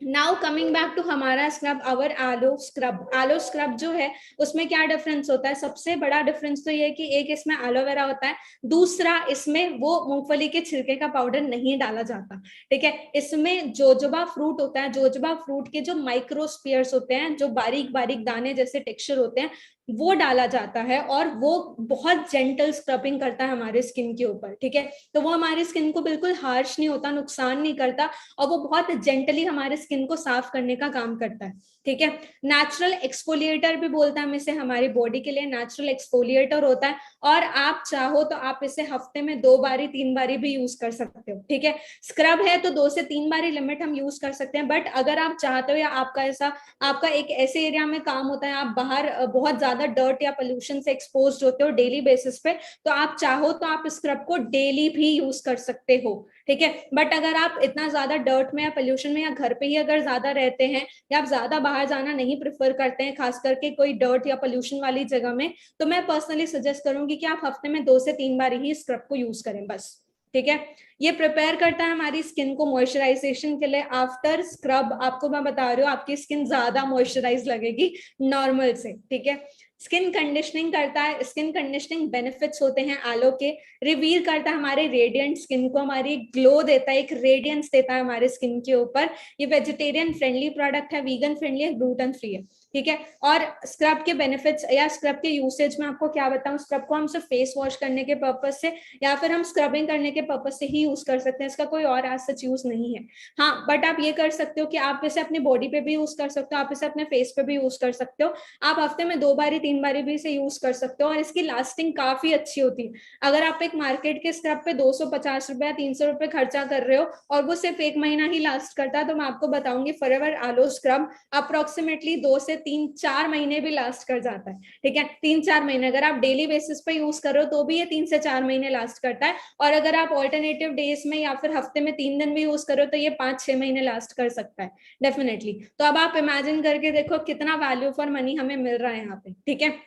नाउ कमिंग बैक टू हमारा scrub, our aloe scrub. Aloe scrub जो है उसमें क्या डिफरेंस होता है, सबसे बड़ा डिफरेंस तो ये है कि एक इसमें एलोवेरा होता है, दूसरा इसमें वो मूंगफली के छिलके का पाउडर नहीं डाला जाता, ठीक है। इसमें जोजोबा फ्रूट होता है, जोजोबा फ्रूट के जो माइक्रोस्पियर्स होते हैं, जो बारीक बारीक दाने जैसे टेक्सचर होते हैं, वो डाला जाता है और वो बहुत जेंटल स्क्रबिंग करता है हमारे स्किन के ऊपर, ठीक है। तो वो हमारी स्किन को बिल्कुल हार्श नहीं होता, नुकसान नहीं करता, और वो बहुत जेंटली हमारे स्किन को साफ करने का काम करता है, ठीक है। नेचुरल एक्सफोलिएटर भी बोलता है हम इसे, हमारी बॉडी के लिए नेचुरल एक्सफोलिएटर होता है। और आप चाहो तो आप इसे हफ्ते में 2 बारी 3 बारी भी यूज कर सकते हो, ठीक है। स्क्रब है तो 2 से 3 बारी लिमिट हम यूज कर सकते हैं, बट अगर आप चाहते हो या आपका एक ऐसे एरिया में काम होता है, आप बाहर बहुत ज्यादा डर्ट या पोल्यूशन से एक्सपोज होते हो डेली बेसिस पे, तो आप चाहो तो आप स्क्रब को डेली भी यूज कर सकते हो, ठीक है। बट अगर आप इतना ज्यादा डर्ट में या पोल्यूशन में या घर पे ही अगर ज्यादा रहते हैं, या आप ज्यादा बाहर जाना नहीं प्रेफर करते हैं, खास करके कोई डर्ट या पोल्यूशन वाली जगह में, तो मैं पर्सनली सजेस्ट करूंगी कि आप हफ्ते में 2 से 3 बार ही स्क्रब को यूज करें बस, ठीक है। ये प्रिपेयर करता है हमारी स्किन को मॉइस्चराइजेशन के लिए। आफ्टर स्क्रब आपको मैं बता रही हूँ आपकी स्किन ज्यादा मॉइस्चराइज लगेगी नॉर्मल से, ठीक है। स्किन कंडीशनिंग करता है, स्किन कंडीशनिंग बेनिफिट्स होते हैं आलो के। रिवील करता है हमारे रेडिएंट स्किन को, हमारी ग्लो देता है, एक रेडियंस देता है हमारे स्किन के ऊपर। ये वेजिटेरियन फ्रेंडली प्रोडक्ट है, वीगन फ्रेंडली है, ग्लूटेन फ्री है, ठीक है। और स्क्रब के बेनिफिट्स या स्क्रब के यूसेज में आपको क्या बताऊं, स्क्रब को हम सिर्फ फेस वॉश करने के पर्पज से या फिर हम स्क्रबिंग करने के पर्पज से ही यूज कर सकते हैं, इसका कोई और एज सच यूज नहीं है। हाँ, बट आप ये कर सकते हो कि आप इसे अपनी बॉडी पे भी यूज कर सकते हो, आप इसे अपने फेस पे भी यूज कर सकते हो। आप हफ्ते में 2 बारी 3 बारी भी इसे यूज कर सकते हो और इसकी लास्टिंग काफी अच्छी होती है। अगर आप एक मार्केट के स्क्रब पे 250 रुपए 300 रुपए खर्चा कर रहे हो और वो सिर्फ 1 महीना ही लास्ट करता है, तो मैं आपको बताऊंगी फॉरएवर आलो स्क्रब अप्रोक्सीमेटली 2 से 3-4 महीने भी लास्ट कर जाता है, ठीक है। 3-4 महीने अगर आप डेली बेसिस पे यूज करो तो भी ये 3 से 4 महीने लास्ट करता है, और अगर आप ऑल्टरनेटिव डेज में या फिर हफ्ते में 3 दिन भी यूज करो तो ये 5-6 महीने लास्ट कर सकता है डेफिनेटली। तो अब आप इमेजिन करके देखो कितना वैल्यू फॉर मनी हमें मिल रहा है यहाँ पे, ठीक है।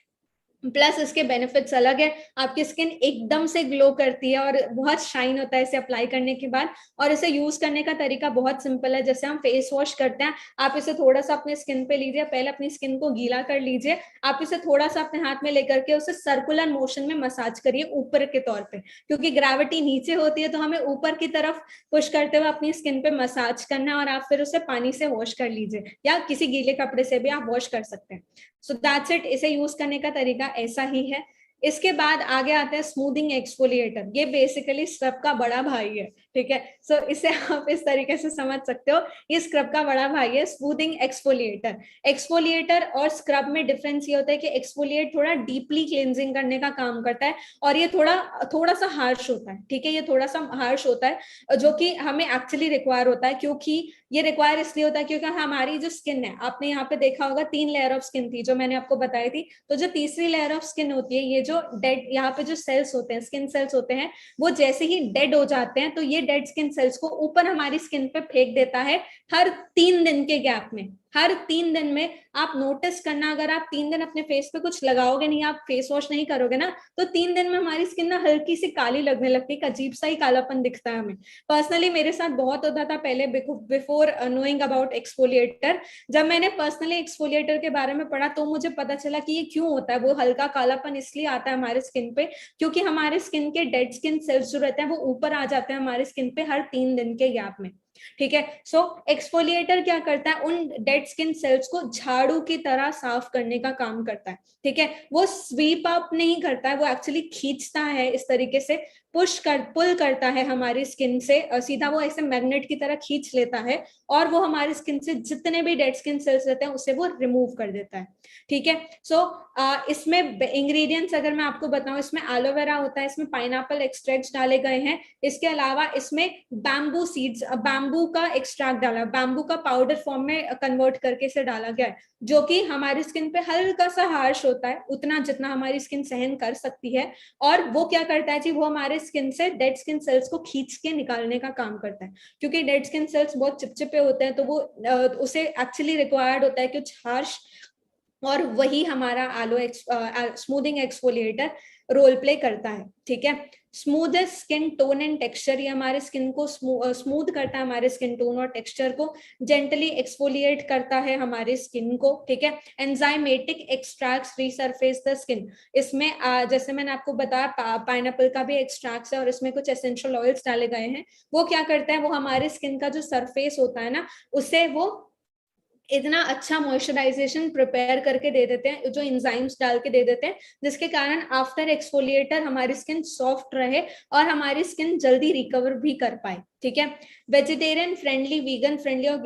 प्लस इसके बेनिफिट्स अलग है, आपकी स्किन एकदम से ग्लो करती है और बहुत शाइन होता है इसे अप्लाई करने के बाद। और इसे यूज करने का तरीका बहुत सिंपल है, जैसे हम फेस वॉश करते हैं, आप इसे थोड़ा सा अपने स्किन पे लीजिए, पहले अपनी स्किन को गीला कर लीजिए, आप इसे थोड़ा सा अपने हाथ में लेकर के उसे सर्कुलर मोशन में मसाज करिए ऊपर के तौर पे, क्योंकि ग्रेविटी नीचे होती है तो हमें ऊपर की तरफ पुश करते हुए अपनी स्किन पे मसाज करना है, और आप फिर उसे पानी से वॉश कर लीजिए या किसी गीले कपड़े से भी आप वॉश कर सकते हैं। सो दैट्स इट, इसे यूज करने का तरीका ऐसा ही है। इसके बाद आगे आते हैं स्मूथिंग एक्सफोलिएटर। ये बेसिकली स्क्रब का बड़ा भाई है, ठीक है। सो इसे आप इस तरीके से समझ सकते हो, ये स्क्रब का बड़ा भाई है, स्मूथिंग एक्सफोलिएटर। एक्सफोलिएटर और स्क्रब में डिफरेंस ये होता है कि एक्सफोलिएट थोड़ा डीपली क्लींजिंग करने का काम करता है, और ये थोड़ा सा हार्श होता है, ठीक है। ये थोड़ा सा हार्श होता है जो कि हमें एक्चुअली रिक्वायर होता है, क्योंकि ये रिक्वायर इसलिए होता है क्योंकि हमारी जो स्किन है, आपने यहाँ पे देखा होगा 3 लेयर ऑफ स्किन थी जो मैंने आपको बताई थी, तो जो तीसरी लेयर ऑफ स्किन होती है, ये जो डेड यहाँ पे जो सेल्स होते हैं, स्किन सेल्स होते हैं, वो जैसे ही डेड हो जाते हैं तो ये डेड स्किन सेल्स को ऊपर हमारी स्किन पे फेंक देता है हर 3 दिन के गैप में। हर 3 दिन में आप नोटिस करना, अगर आप 3 दिन अपने फेस पे कुछ लगाओगे नहीं, आप फेस वॉश नहीं करोगे ना, तो 3 दिन में हमारी स्किन ना हल्की सी काली लगने लगती है, अजीब सा ही कालापन दिखता है हमें। पर्सनली मेरे साथ बहुत होता था पहले, बिफोर नोइंग अबाउट एक्सफोलिएटर। जब मैंने पर्सनली एक्सफोलिएटर के बारे में पढ़ा तो मुझे पता चला कि ये क्यों होता है। वो हल्का कालापन इसलिए आता है हमारे स्किन पे क्योंकि हमारे स्किन के डेड स्किन सेल्स जो रहते हैं वो ऊपर आ जाते हैं हमारे स्किन पे हर 3 दिन के गैप में, ठीक है। सो एक्सफोलिएटर क्या करता है, उन डेड स्किन सेल्स को झाड़ू की तरह साफ करने का काम करता है, ठीक है। वो स्वीप अप नहीं करता है, वो एक्चुअली खींचता है इस तरीके से पुल करता है हमारी स्किन से, सीधा वो ऐसे मैग्नेट की तरह खींच लेता है और वो हमारी स्किन से जितने भी डेड स्किन सेल्स रहते हैं उसे वो रिमूव कर देता है। ठीक है, सो इसमें इंग्रेडिएंट्स अगर मैं आपको बताऊं, इसमें एलोवेरा होता है, इसमें पाइनएप्पल एक्सट्रैक्ट्स डाले गए हैं, इसके अलावा इसमें बैम्बू सीड्स, बैम्बू का एक्सट्रैक्ट डाला, बैम्बू का पाउडर फॉर्म में कन्वर्ट करके इसे डाला गया है, जो कि हमारी स्किन पे हल्का सा हार्श होता है, उतना जितना हमारी स्किन सहन कर सकती है। और वो क्या करता है जी, वो हमारे स्किन से डेड स्किन सेल्स को खींच के निकालने का काम करता है, क्योंकि डेड स्किन सेल्स बहुत चिपचिपे होते हैं, तो वो उसे एक्चुअली रिक्वायर्ड होता है कुछ हार्श, और वही हमारा आलो स्मूथिंग एक्सफोलिएटर रोल प्ले करता है। ठीक है, smoothest skin tone and texture, ये हमारे स्किन को स्मूथ करता है, हमारे स्किन टोन और टेक्सचर को जेंटली एक्सफोलिएट करता है हमारे स्किन को। ठीक है, enzymatic extracts resurface the skin, इसमें जैसे मैंने आपको बताया पाइनएप्पल का भी एक्सट्रैक्ट्स है और इसमें कुछ एसेंशियल ऑयल्स डाले गए हैं। वो क्या करता है, वो हमारे स्किन का जो सरफेस होता है ना, उसे वो इतना अच्छा मॉइस्चराइजेशन प्रिपेयर करके दे देते हैं, जो एंजाइम्स डाल के दे देते हैं, जिसके कारण आफ्टर एक्सफोलिएटर हमारी स्किन सॉफ्ट रहे और हमारी स्किन जल्दी रिकवर भी कर पाए। ठीक है, वेजिटेरियन फ्रेंडली, वीगन फ्रेंडली और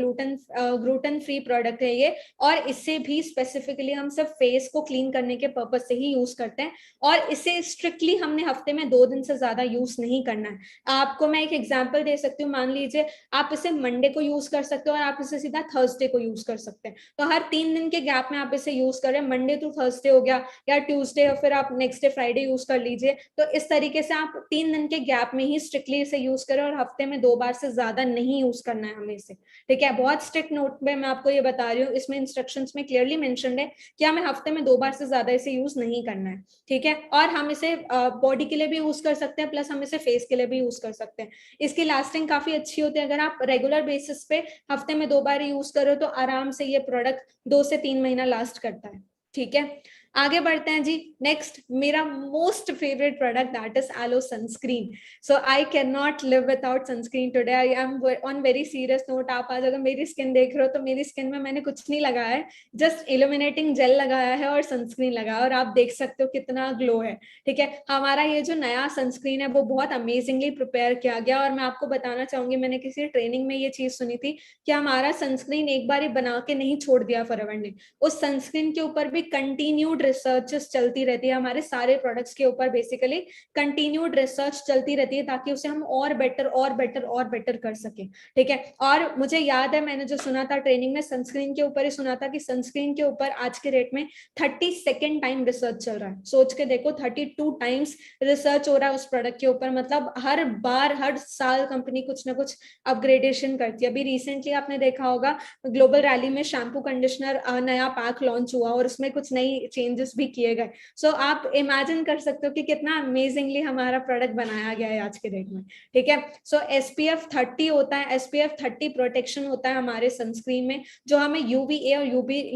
ग्लूटेन फ्री प्रोडक्ट है ये, और इससे भी स्पेसिफिकली हम सब फेस को क्लीन करने के पर्पज से ही यूज करते हैं, और इसे स्ट्रिक्टली हमने हफ्ते में 2 दिन से ज्यादा यूज नहीं करना है। आपको मैं एक एग्जांपल दे सकती हूँ, मान लीजिए आप इसे मंडे को यूज कर सकते हो और आप इसे सीधा थर्सडे को यूज कर सकते हैं, तो हर 3 दिन के गैप में आप इसे यूज करें, मंडे टू थर्सडे हो गया, या ट्यूसडे और फिर आप नेक्स्ट डे फ्राइडे यूज कर लीजिए। तो इस तरीके से आप 3 दिन के गैप में ही स्ट्रिक्टली इसे यूज करें, और हफ्ते में 2 बार से ज्यादा नहीं यूज करना है हमें इसे। ठीक है, बहुत स्ट्रिक्ट नोट में मैं आपको ये बता रही हूँ, इसमें इंस्ट्रक्शंस में क्लियरली मेंशन्ड है कि हमें हफ्ते में 2 बार से ज्यादा इसे यूज नहीं करना है। ठीक है, और हम इसे बॉडी के लिए भी यूज कर सकते हैं, प्लस हम इसे फेस के लिए भी यूज कर सकते हैं। इसकी लास्टिंग काफी अच्छी होती है, अगर आप रेगुलर बेसिस पे हफ्ते में 2 बार यूज करो तो आराम से ये प्रोडक्ट 2 से 3 महीना लास्ट करता है। ठीक है, आगे बढ़ते हैं जी। नेक्स्ट, मेरा most favourite product, that is aloe sunscreen. So I can not live without sunscreen today, I am on very serious note. आप आज अगर मेरी स्किन देख रहे हो तो मेरी स्किन में मैंने कुछ नहीं लगाया है, जस्ट इल्यूमिनेटिंग जेल लगाया है और सनस्क्रीन लगाया, और आप देख सकते हो कितना ग्लो है। ठीक है, हमारा ये जो नया सनस्क्रीन है वो बहुत अमेजिंगली प्रिपेयर किया गया, और मैं आपको बताना चाहूंगी, मैंने किसी ट्रेनिंग में ये चीज सुनी थी कि हमारा सनस्क्रीन एक बार ही बना के नहीं छोड़ दिया फॉरएवर ने, उस सनस्क्रीन के ऊपर भी कंटिन्यूड रिसर्चेस चलती रहती है, हमारे सारे प्रोडक्ट्स के ऊपर बेसिकली कंटिन्यूड रिसर्च चलती रहती है, ताकि उसे हम और बेटर और बेटर और बेटर कर सके। ठीक है, और मुझे याद है मैंने जो सुना था ट्रेनिंग में, सनस्क्रीन के ऊपर ही सुना था कि सनस्क्रीन के ऊपर आज के रेट में 32nd टाइम रिसर्च चल रहा है। सोच के देखो, 32 टाइम्स रिसर्च हो रहा है उस प्रोडक्ट के ऊपर, मतलब हर बार हर साल कंपनी कुछ ना कुछ अपग्रेडेशन करती है। अभी रिसेंटली आपने देखा होगा ग्लोबल रैली में शैम्पू कंडीशनर नया पैक लॉन्च हुआ और उसमें कुछ नई चेंजेस भी किए गए। सो आप इमेजिन कर सकते हो कि कितना अमेजिंगली हमारा प्रोडक्ट बनाया गया है आज के डेट में। ठीक है, सो SPF 30 होता है, SPF 30 प्रोटेक्शन होता है हमारे सनस्क्रीन में, जो हमें UVA और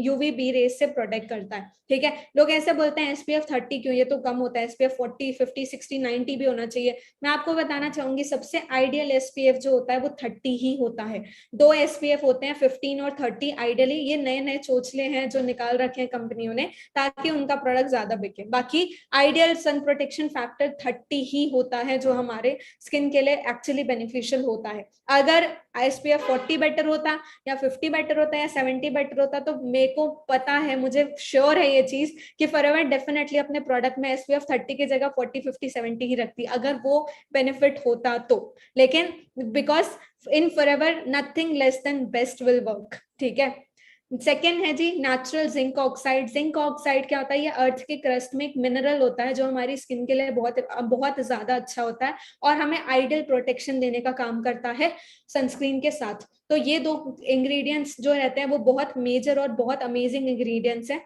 UVB रेस से प्रोटेक्ट करता है। ठीक है, लोग ऐसे बोलते हैं SPF 30 क्यों, ये तो कम होता है, SPF 40, 50, 60, 90 भी होना चाहिए। मैं आपको बताना चाहूंगी, सबसे आइडियल SPF जो होता है वो 30 ही होता है। 2 SPF होते हैं, 15 और 30 आइडियली। ये नए नए चोचले हैं जो निकाल रखे हैं कंपनियों ने ताकि उनका प्रोडक्ट ज्यादा बिके। बाकी आइडियल सन प्रोटेक्शन फैक्टर 30 ही होता है, जो हमारे स्किन के लिए एक्चुअली बेनिफिशियल होता है। अगर SPF 40 बेटर होता, या 50 बेटर होता, या 70 बेटर होता, तो मेरे को पता है, मुझे श्योर है ये चीज कि फॉरएवर डेफिनेटली अपने प्रोडक्ट में SPF 30 की जगह 40, 50, 70 ही रखती, अगर वो बेनिफिट होता तो। लेकिन because in forever nothing less than best will work. ठीक है, सेकेंड है जी natural zinc oxide. Zinc oxide क्या होता है, ये अर्थ के क्रस्ट में एक मिनरल होता है जो हमारी स्किन के लिए बहुत बहुत ज्यादा अच्छा होता है, और हमें आइडियल प्रोटेक्शन देने का काम करता है सनस्क्रीन के साथ। तो ये 2 इंग्रेडिएंट्स जो रहते हैं वो बहुत मेजर और बहुत अमेजिंग इंग्रेडिएंट्स हैं।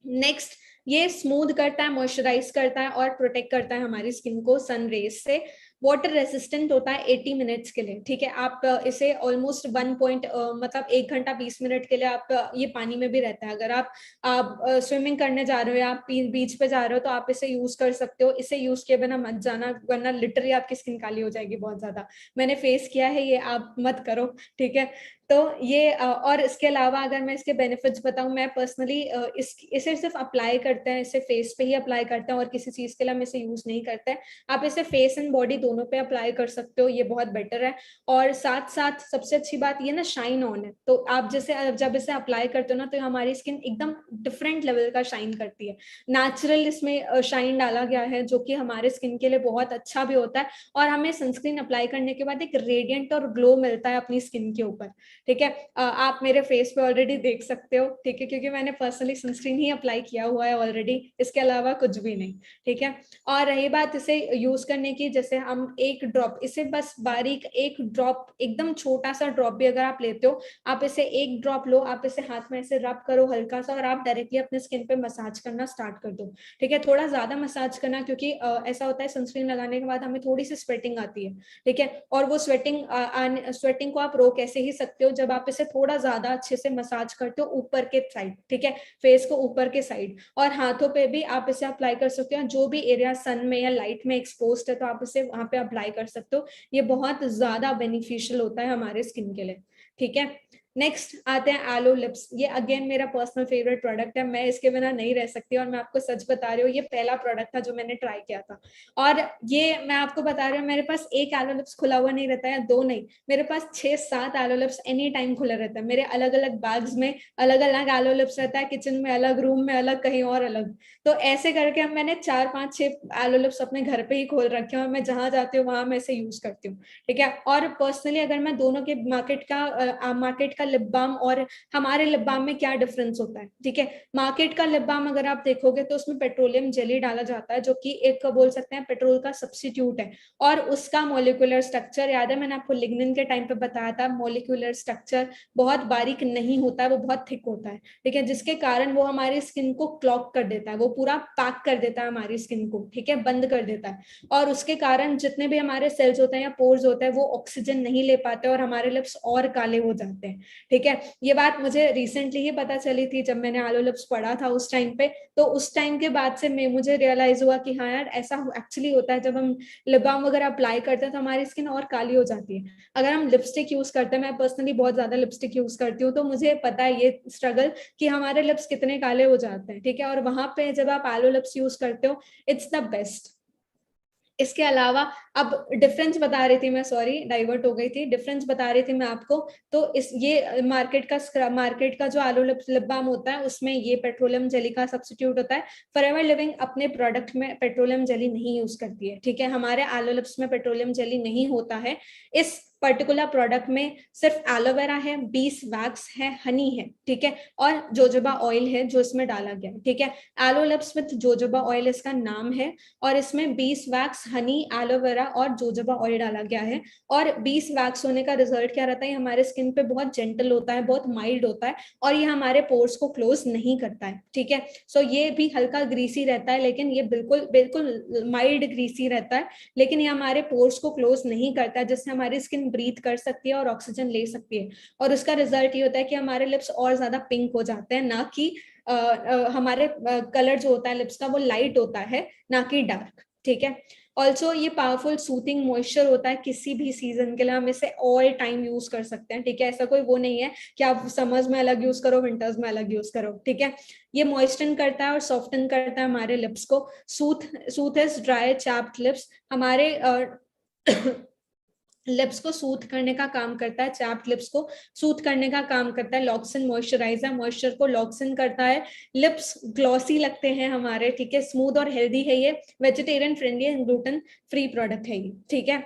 नेक्स्ट, ये स्मूथ करता है, मॉइस्चराइज करता है और प्रोटेक्ट करता है हमारी स्किन को सन रेज से। वाटर रेसिस्टेंट होता है 80 मिनट्स के लिए, ठीक है। आप इसे ऑलमोस्ट 1 मतलब 1 घंटा 20 मिनट के लिए आप ये पानी में भी रहता है। अगर आप स्विमिंग करने जा रहे हो या आप बीच पे जा रहे हो तो आप इसे यूज कर सकते हो। इसे यूज किए बिना मत जाना, वरना लिटरली आपकी स्किन काली हो जाएगी बहुत ज्यादा। मैंने फेस किया है ये, आप मत करो, ठीक है। तो ये और इसके अलावा अगर मैं इसके बेनिफिट्स बताऊं, मैं पर्सनली इसे सिर्फ अप्लाई करते हैं, इसे फेस पे ही अप्लाई करते हैं और किसी चीज के लिए हम इसे यूज नहीं करते हैं। आप इसे फेस एंड बॉडी दोनों पे अप्लाई कर सकते हो, ये बहुत बेटर है। और साथ साथ सबसे अच्छी बात ये ना, शाइन ऑन है। तो आप जैसे जब इसे अप्लाई करते हो ना, तो हमारी स्किन एकदम डिफरेंट लेवल का शाइन करती है। नेचुरल इसमें शाइन डाला गया है, जो कि हमारे स्किन के लिए बहुत अच्छा भी होता है। और हमें सनस्क्रीन अप्लाई करने के बाद एक रेडियंट और ग्लो मिलता है अपनी स्किन के ऊपर, ठीक है। आप मेरे फेस पे ऑलरेडी देख सकते हो, ठीक है, क्योंकि मैंने पर्सनली सनस्क्रीन ही अप्लाई किया हुआ है ऑलरेडी, इसके अलावा कुछ भी नहीं, ठीक है। और रही बात इसे यूज करने की, जैसे हम एक ड्रॉप, इसे बस बारीक एक ड्रॉप, एकदम छोटा सा ड्रॉप भी अगर आप लेते हो, आप इसे एक ड्रॉप लो, आप इसे हाथ में ऐसे रब करो हल्का सा, और आप डायरेक्टली अपने स्किन पे मसाज करना स्टार्ट कर दो, ठीक है। थोड़ा ज्यादा मसाज करना, क्योंकि ऐसा होता है सनस्क्रीन लगाने के बाद हमें थोड़ी सी स्वेटिंग आती है, ठीक है। और वो स्वेटिंग को आप रोक ऐसे ही सकते हो जब आप इसे थोड़ा ज्यादा अच्छे से मसाज करते हो ऊपर के साइड, ठीक है, फेस को ऊपर के साइड। और हाथों पे भी आप इसे अप्लाई कर सकते हो, जो भी एरिया सन में या लाइट में एक्सपोज है तो आप इसे वहां पे अप्लाई कर सकते हो। ये बहुत ज्यादा बेनिफिशियल होता है हमारे स्किन के लिए, ठीक है। नेक्स्ट आते हैं एलो लिप्स। ये अगेन मेरा पर्सनल फेवरेट प्रोडक्ट है, मैं इसके बिना नहीं रह सकती। और मैं आपको सच बता रही हूँ, ये पहला प्रोडक्ट था जो मैंने ट्राई किया था। और ये मैं आपको बता रही हूँ, मेरे पास एक एलो लिप्स खुला हुआ नहीं रहता है, दो नहीं, मेरे पास 6-7 एलो लिप्स एनी टाइम खुला रहता है। मेरे अलग अलग बैग्स में अलग अलग एलो लिप्स रहता है, किचन में अलग, रूम में अलग, कहीं और अलग। तो ऐसे करके अब मैंने 4-5-6 एलो लिप्स अपने घर पे ही खोल रखे हैं, और मैं जहां जाती हूँ वहां मैं इसे यूज करती हूँ, ठीक है। और पर्सनली अगर मैं दोनों के मार्केट का लिप बाम और हमारे लिप बाम में क्या डिफरेंस होता है, ठीक है। मार्केट का लिप बाम अगर आप देखोगे तो उसमें पेट्रोलियम जेली डाला जाता है, जो कि एक बोल सकते हैं पेट्रोल का सब्स्टिट्यूट है। और उसका मॉलिक्यूलर स्ट्रक्चर याद है, मैंने आपको लिग्निन के टाइम पे बताया था, मॉलिक्यूलर स्ट्रक्चर बहुत बारीक नहीं होता है, वो बहुत थिक होता है, ठीक है, जिसके कारण वो हमारी स्किन को क्लॉग कर देता है, वो पूरा पैक कर देता है हमारी स्किन को, ठीक है, बंद कर देता है। और उसके कारण जितने भी हमारे सेल्स होते हैं या पोर्स होते हैं, वो ऑक्सीजन नहीं ले पाते और हमारे लिप्स और काले हो जाते हैं, ठीक है। ये बात मुझे रिसेंटली ही पता चली थी जब मैंने आलो लिप्स पढ़ा था उस टाइम पे। तो उस टाइम के बाद से मुझे रियलाइज हुआ कि हाँ यार, ऐसा एक्चुअली होता है, जब हम लिप बाम वगैरह अप्लाई करते हैं तो हमारी स्किन और काली हो जाती है। अगर हम लिपस्टिक यूज करते हैं, मैं पर्सनली बहुत ज्यादा लिपस्टिक यूज करती हूँ, तो मुझे पता है ये स्ट्रगल कि हमारे लिप्स कितने काले हो जाते हैं, ठीक है। और वहां पे जब आप आलो लिप्स यूज करते हो, इट्स द बेस्ट। इसके अलावा अब डिफरेंस बता रही थी मैं, सॉरी डाइवर्ट हो गई थी, डिफरेंस बता रही थी मैं आपको। तो इस ये मार्केट का जो आलू लिप बाम होता है, उसमें ये पेट्रोलियम जेली का सब्स्टिट्यूट होता है। फॉरएवर लिविंग अपने प्रोडक्ट में पेट्रोलियम जेली नहीं यूज करती है, ठीक है, हमारे आलू लिप्स में पेट्रोलियम जेली नहीं होता है। इस पर्टिकुलर प्रोडक्ट में सिर्फ एलोवेरा है, बीस वैक्स है, हनी है, ठीक है, और जोजोबा ऑयल है जो इसमें डाला गया है, ठीक है। Aloe lips with jojoba oil इसका नाम है। और इसमें 20 वैक्स, हनी, एलोवेरा और जोजोबा ऑयल डाला गया है। और 20 वैक्स होने का रिजल्ट क्या रहता है, हमारे स्किन पे बहुत जेंटल होता है, बहुत माइल्ड होता है, और ये हमारे पोर्स को क्लोज नहीं करता है, ठीक है। सो ये भी हल्का ग्रीसी रहता है, लेकिन ये बिल्कुल बिल्कुल माइल्ड ग्रीसी रहता है, लेकिन ये हमारे पोर्स को क्लोज नहीं करता, जिससे हमारी स्किन ब्रीथ कर सकती है और ऑक्सीजन ले सकती है। और उसका रिजल्ट ये होता है कि हमारे लिप्स और ज्यादा पिंक हो जाते हैं, ना कि हमारे कलर जो होता है लिप्स का वो लाइट होता है, ना कि डार्क, ठीक है। ऑल्सो ये पावरफुल सूथिंग मॉइस्चर होता है, किसी भी सीजन के लिए हम इसे ऑल टाइम यूज कर सकते हैं, ठीक है। ऐसा कोई वो नहीं है कि आप समर्स में अलग यूज करो, विंटर्स में अलग यूज करो, ठीक है। ये मॉइस्चर करता है और सॉफ्टन करता है हमारे लिप्स को। सूथ ड्राई चैप्ड लिप्स हमारे लिप्स को सूथ करने का काम करता है, चैप्ड लिप्स को सूथ करने का काम करता है। लॉक्सिन मॉइस्चराइजर मॉइस्चर को लॉक्सिन करता है। लिप्स ग्लॉसी लगते हैं हमारे, ठीक है, स्मूथ और हेल्दी है ये। Vegetarian friendly and gluten free product है ये, ठीक है।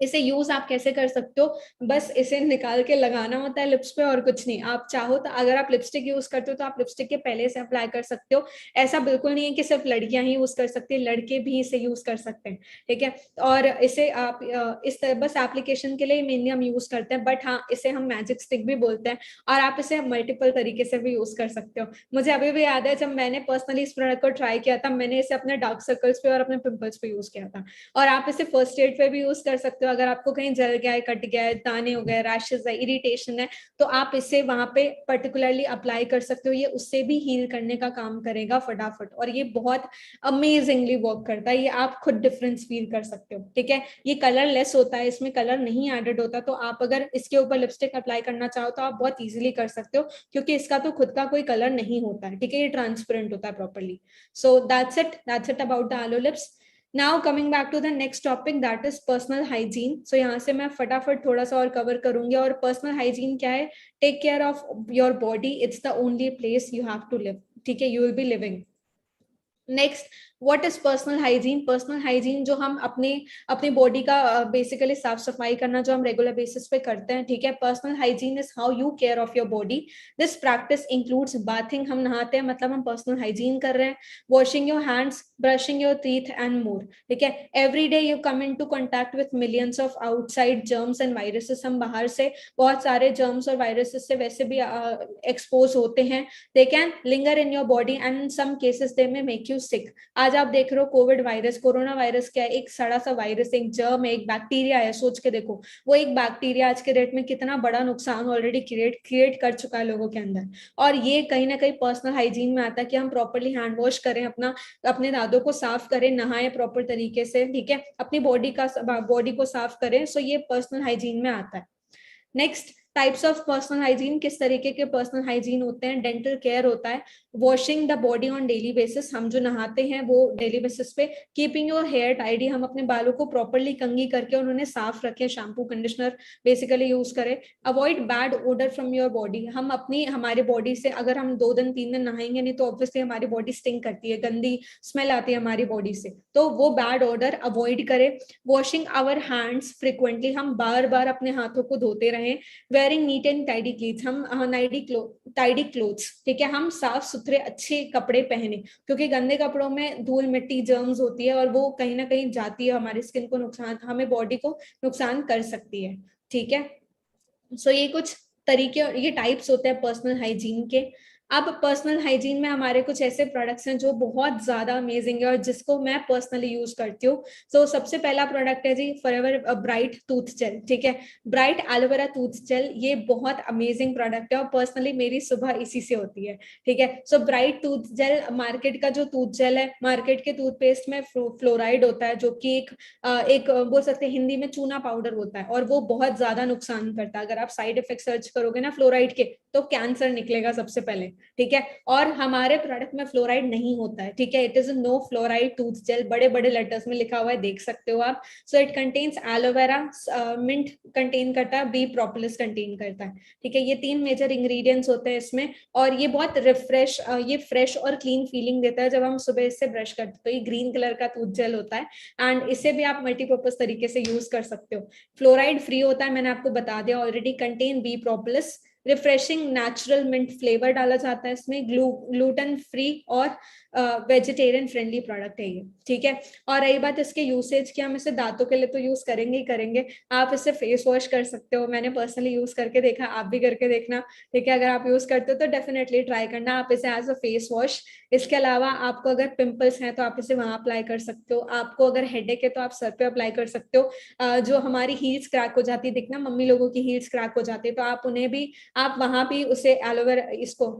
इसे यूज आप कैसे कर सकते हो, बस इसे निकाल के लगाना होता है लिप्स पे और कुछ नहीं। आप चाहो तो अगर आप लिपस्टिक यूज करते हो तो आप लिपस्टिक के पहले से अप्लाई कर सकते हो। ऐसा बिल्कुल नहीं है कि सिर्फ लड़कियां ही यूज कर सकती है, लड़के भी इसे यूज कर सकते हैं, ठीक है। और इसे आप इस तरह बस एप्लीकेशन के लिए मेनली हम यूज करते हैं, बट हाँ इसे हम मैजिक स्टिक भी बोलते हैं, और आप इसे मल्टीपल तरीके से भी यूज कर सकते हो। मुझे अभी भी याद है जब मैंने पर्सनली इस प्रोडक्ट को ट्राई किया था, मैंने इसे अपने डार्क सर्कल्स पे और अपने पिंपल्स पे यूज किया था। और आप इसे फर्स्ट एड पे भी यूज कर सकते हो, अगर आपको कहीं जल गया है, कट गया है, दाने हो गए, रैशेज है, इरिटेशन है, तो आप इसे वहां पे पर्टिकुलरली अप्लाई कर सकते हो। ये उससे भी हील करने का काम करेगा फटाफट, और ये बहुत अमेजिंगली वर्क करता है। ये आप खुद डिफरेंस फील कर सकते हो, ठीक है। ये कलर लेस होता है, इसमें कलर नहीं एडेड होता, तो आप अगर इसके ऊपर लिपस्टिक अप्लाई करना चाहो तो आप बहुत इजीली कर सकते हो, क्योंकि इसका तो खुद का कोई कलर नहीं होता है, ठीक है। ये ट्रांसपेरेंट होता है properly. So that's it about the aloe lips. Now coming back to the next topic, that is personal hygiene. So यहाँ से मैं फटाफट थोड़ा सा और कवर करूंगी। और पर्सनल हाइजीन क्या है? Take care of your body, it's the only place you have to live, ठीक है, you will be living. Next, what is personal hygiene? Personal hygiene जो हम अपने अपनी बॉडी का बेसिकली साफ सफाई करना, जो हम रेगुलर बेसिस पे करते हैं, ठीक है। Personal hygiene is how you care of your body. This practice includes bathing, हम नहाते हैं मतलब हम पर्सनल हाइजीन कर रहे हैं, washing your hands, brushing your teeth and more, ठीक है। Every day you come into contact with millions of outside germs and viruses. हम बाहर से बहुत सारे जर्म्स और वायरसेस से वैसे भी एक्सपोज होते हैं। They can linger in your body and in some cases they may make you sick. आज आप देख रहे हो कोविड वायरस, कोरोना वायरस क्या है? एक सड़ा सा वायरस, एक जर्म है, एक बैक्टीरिया है। सोच के देखो, वो एक बैक्टीरिया आज के डेट में कितना बड़ा नुकसान ऑलरेडी क्रिएट कर चुका है लोगों के अंदर। और ये कहीं ना कहीं पर्सनल हाइजीन में आता है कि हम प्रॉपरली हैंड वॉश करें, अपने दांतों को साफ करें, नहाएं प्रॉपर तरीके से, ठीक है, अपनी बॉडी को साफ करें। सो ये पर्सनल हाइजीन में आता है। Next, types of personal hygiene, किस तरीके के पर्सनल हाइजीन होते हैं? डेंटल केयर होता है, washing the body on daily basis, हम जो नहाते हैं वो डेली बेसिस पे, कीपिंग योर हेयर टाइडी, हम अपने बालों को प्रॉपरली कंघी करके और उन्हें साफ रखें, शैम्पू कंडीशनर बेसिकली यूज करें। Avoid bad odour from your body, हम हमारी बॉडी से अगर हम 2 दिन 3 दिन नहाएंगे नहीं तो ऑब्वियसली हमारी बॉडी स्टिंक करती है, गंदी स्मेल आती है हमारी बॉडी से, तो वो बैड ओडर अवॉइड करें। वॉशिंग आवर हैंड्स फ्रिक्वेंटली, हम बार बार अपने हाथों को धोते रहें। वेयरिंग नीट एंड टाइडी क्लीथ्स, हम टाइडी क्लोथ्स, ठीक है, हम साफ सुथरे अच्छे कपड़े पहने, क्योंकि गंदे कपड़ों में धूल मिट्टी जर्म्स होती है और वो कहीं ना कहीं जाती है हमारी स्किन को नुकसान, हमें बॉडी को नुकसान कर सकती है, ठीक है। सो ये कुछ तरीके और ये टाइप्स होते हैं पर्सनल हाइजीन के। अब पर्सनल हाइजीन में हमारे कुछ ऐसे प्रोडक्ट्स हैं जो बहुत ज्यादा अमेजिंग है और जिसको मैं पर्सनली यूज करती हूँ। सो सबसे पहला प्रोडक्ट है जी फॉरएवर ब्राइट टूथ जेल, ठीक है, ब्राइट एलोवेरा टूथ जेल। ये बहुत अमेजिंग प्रोडक्ट है और पर्सनली मेरी सुबह इसी से होती है, ठीक है। So bright tooth gel, market का जो टूथ जेल है, मार्केट के टूथपेस्ट में फ्लोराइड होता है, जो कि एक बोल सकते हैं हिंदी में चूना पाउडर होता है, और वो बहुत ज्यादा नुकसान करता है। अगर आप साइड इफेक्ट सर्च करोगे ना फ्लोराइड के, तो कैंसर निकलेगा सबसे पहले, ठीक है। और हमारे प्रोडक्ट में फ्लोराइड नहीं होता है, ठीक है, it is no fluoride tooth gel, बड़े बड़े लेटर्स में लिखा हुआ है, देख सकते हो आप। So it contains aloe vera, mint contain करता है, बी प्रोपोलिस कंटेन करता है, ठीक है। ये 3 मेजर इंग्रेडिएंट्स होते हैं इसमें, और ये बहुत ये फ्रेश और क्लीन फीलिंग देता है जब हम सुबह इससे ब्रश करते हैं। तो ये ग्रीन कलर का टूथ जेल होता है एंड इसे भी आप मल्टीपर्पज तरीके से यूज कर सकते हो। फ्लोराइड फ्री होता है, मैंने आपको बता दिया already, contain bee propolis, refreshing natural mint flavour डाला जाता है इसमें, ग्लूटेन फ्री और वेजिटेरियन फ्रेंडली प्रोडक्ट है ये, ठीक है। और रही बात इसके यूसेज की, हम इसे दांतों के लिए तो यूज करेंगे ही करेंगे, आप इसे फेस वॉश कर सकते हो, मैंने पर्सनली यूज करके देखा, आप भी करके देखना, ठीक है। अगर आप यूज करते हो तो डेफिनेटली ट्राई करना आप इसे एज अ फेस वॉश। इसके अलावा आपको अगर पिंपल्स हैं तो आप इसे वहां अप्लाई कर सकते हो, आपको अगर हेडेक है तो आप सर पे अप्लाई कर सकते हो। जो हमारी हील्स क्रैक हो जाती है, दिखना मम्मी लोगों की हील्स क्रैक हो जाती है, तो आप उन्हें भी, आप वहां भी उसे एलोवेरा इसको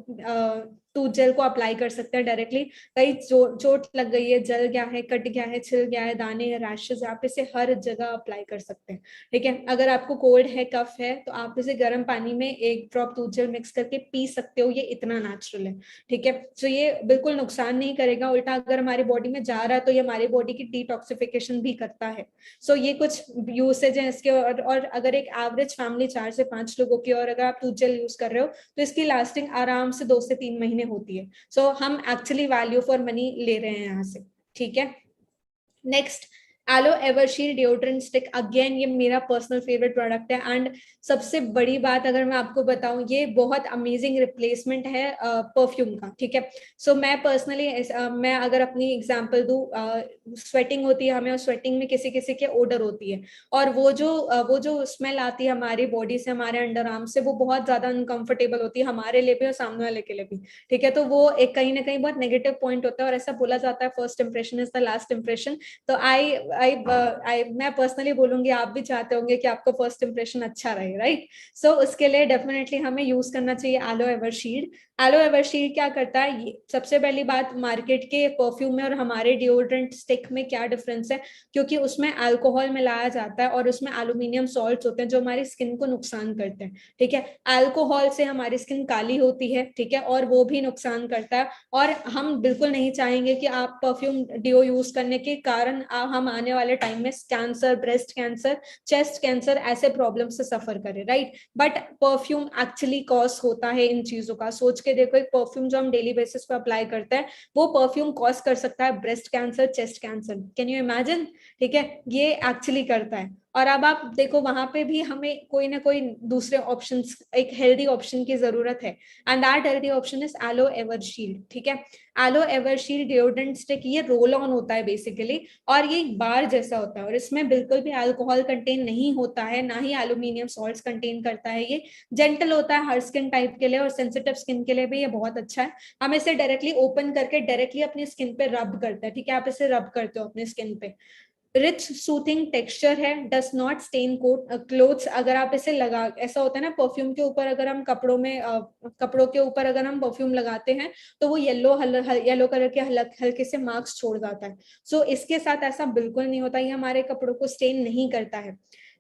टूथ जेल को अप्लाई कर सकते हैं डायरेक्टली। कहीं चोट लग गई है, जल गया है, कट गया है, छिल गया है, दाने है, रैशेज, आप इसे हर जगह अप्लाई कर सकते हैं, ठीक है। अगर आपको कोल्ड है, कफ है, तो आप इसे गर्म पानी में 1 ड्रॉप टूथ जेल मिक्स करके पी सकते हो, ये इतना नेचुरल है, ठीक है। तो ये बिल्कुल नुकसान नहीं करेगा, उल्टा अगर हमारी बॉडी में जा रहा है तो ये हमारी बॉडी की डिटॉक्सिफिकेशन भी करता है। सो ये कुछ यूसेज है इसके। और अगर एक एवरेज फैमिली 4 से 5 लोगों की, और अगर आप टूथ जेल यूज कर रहे हो तो इसकी लास्टिंग आराम से 2 से 3 महीने होती है। सो हम एक्चुअली वैल्यू फॉर मनी ले रहे हैं यहाँ से, ठीक है। Next, aloe Evershield deodorant stick, again ये मेरा पर्सनल फेवरेट प्रोडक्ट है। एंड सबसे बड़ी बात अगर मैं आपको बताऊं, ये बहुत अमेजिंग रिप्लेसमेंट है परफ्यूम का, ठीक है। सो मैं पर्सनली मैं अगर अपनी एग्जांपल दूं, स्वेटिंग होती है हमें, और स्वेटिंग में किसी किसी के ओडर होती है, और वो जो स्मेल आती है हमारी बॉडी से, हमारे अंडर आर्म से, वो बहुत ज्यादा अनकंफर्टेबल होती है हमारे लिए भी और सामने वाले के लिए भी, ठीक है। तो वो एक कहीं ना कहीं बहुत नेगेटिव पॉइंट होता है, और ऐसा बोला जाता है first impression is the last impression. तो आई मैं पर्सनली बोलूंगी, आप भी चाहते होंगे कि आपका फर्स्ट इंप्रेशन अच्छा रहे, राइट। सो उसके लिए डेफिनेटली हमें यूज करना चाहिए एलो एवरशील्ड। एलो एवरशील्ड क्या करता है, सबसे पहली बात, मार्केट के परफ्यूम में और हमारे डिओड्रेंट स्टिक में क्या डिफरेंस है, क्योंकि उसमें अल्कोहल मिलाया जाता है और उसमें एल्यूमिनियम सॉल्ट्स होते हैं जो हमारी स्किन को नुकसान करते हैं, ठीक है। अल्कोहल से हमारी स्किन काली होती है, ठीक है, और वो भी नुकसान करता है। और हम बिल्कुल नहीं चाहेंगे कि आप परफ्यूम डिओ यूज करने के कारण हम आने वाले टाइम में cancer, breast cancer, chest cancer ऐसे प्रॉब्लम से सफर करें, right. But perfume actually cause होता है इन चीजों का। सोच के देखो, एक परफ्यूम जो हम डेली बेसिस पे अप्लाई करते हैं, वो परफ्यूम कॉज कर सकता है breast cancer, chest cancer. Can you imagine, ठीक है, ये एक्चुअली करता है। और अब आप देखो, वहां पे भी हमें कोई ना कोई दूसरे ऑप्शंस, एक हेल्दी ऑप्शन की जरूरत है, and that healthy option is aloe Evershield, ठीक है। एलो एवरशील्ड डिओड्रेंट स्टिक, ये रोल ऑन होता है बेसिकली, और ये एक बार जैसा होता है, और इसमें बिल्कुल भी अल्कोहल कंटेन नहीं होता है, ना ही एल्यूमिनियम सॉल्ट्स कंटेन करता है। ये जेंटल होता है हर स्किन टाइप के लिए, और सेंसिटिव स्किन के लिए भी ये बहुत अच्छा है। हम इसे डायरेक्टली ओपन करके डायरेक्टली अपनी स्किन पे रब करते हैं, ठीक है, आप इसे रब करते हो अपनी स्किन पे। रिच सूथिंग टेक्सचर है, does not stain coat clothes. अगर आप इसे लगा, ऐसा होता है ना परफ्यूम के ऊपर, अगर हम कपड़ों में कपड़ों के ऊपर अगर हम परफ्यूम लगाते हैं, तो वो येलो कलर के हल्के से मार्क्स छोड़ जाता है। सो इसके साथ ऐसा बिल्कुल नहीं होता, ये हमारे कपड़ों को स्टेन नहीं करता है।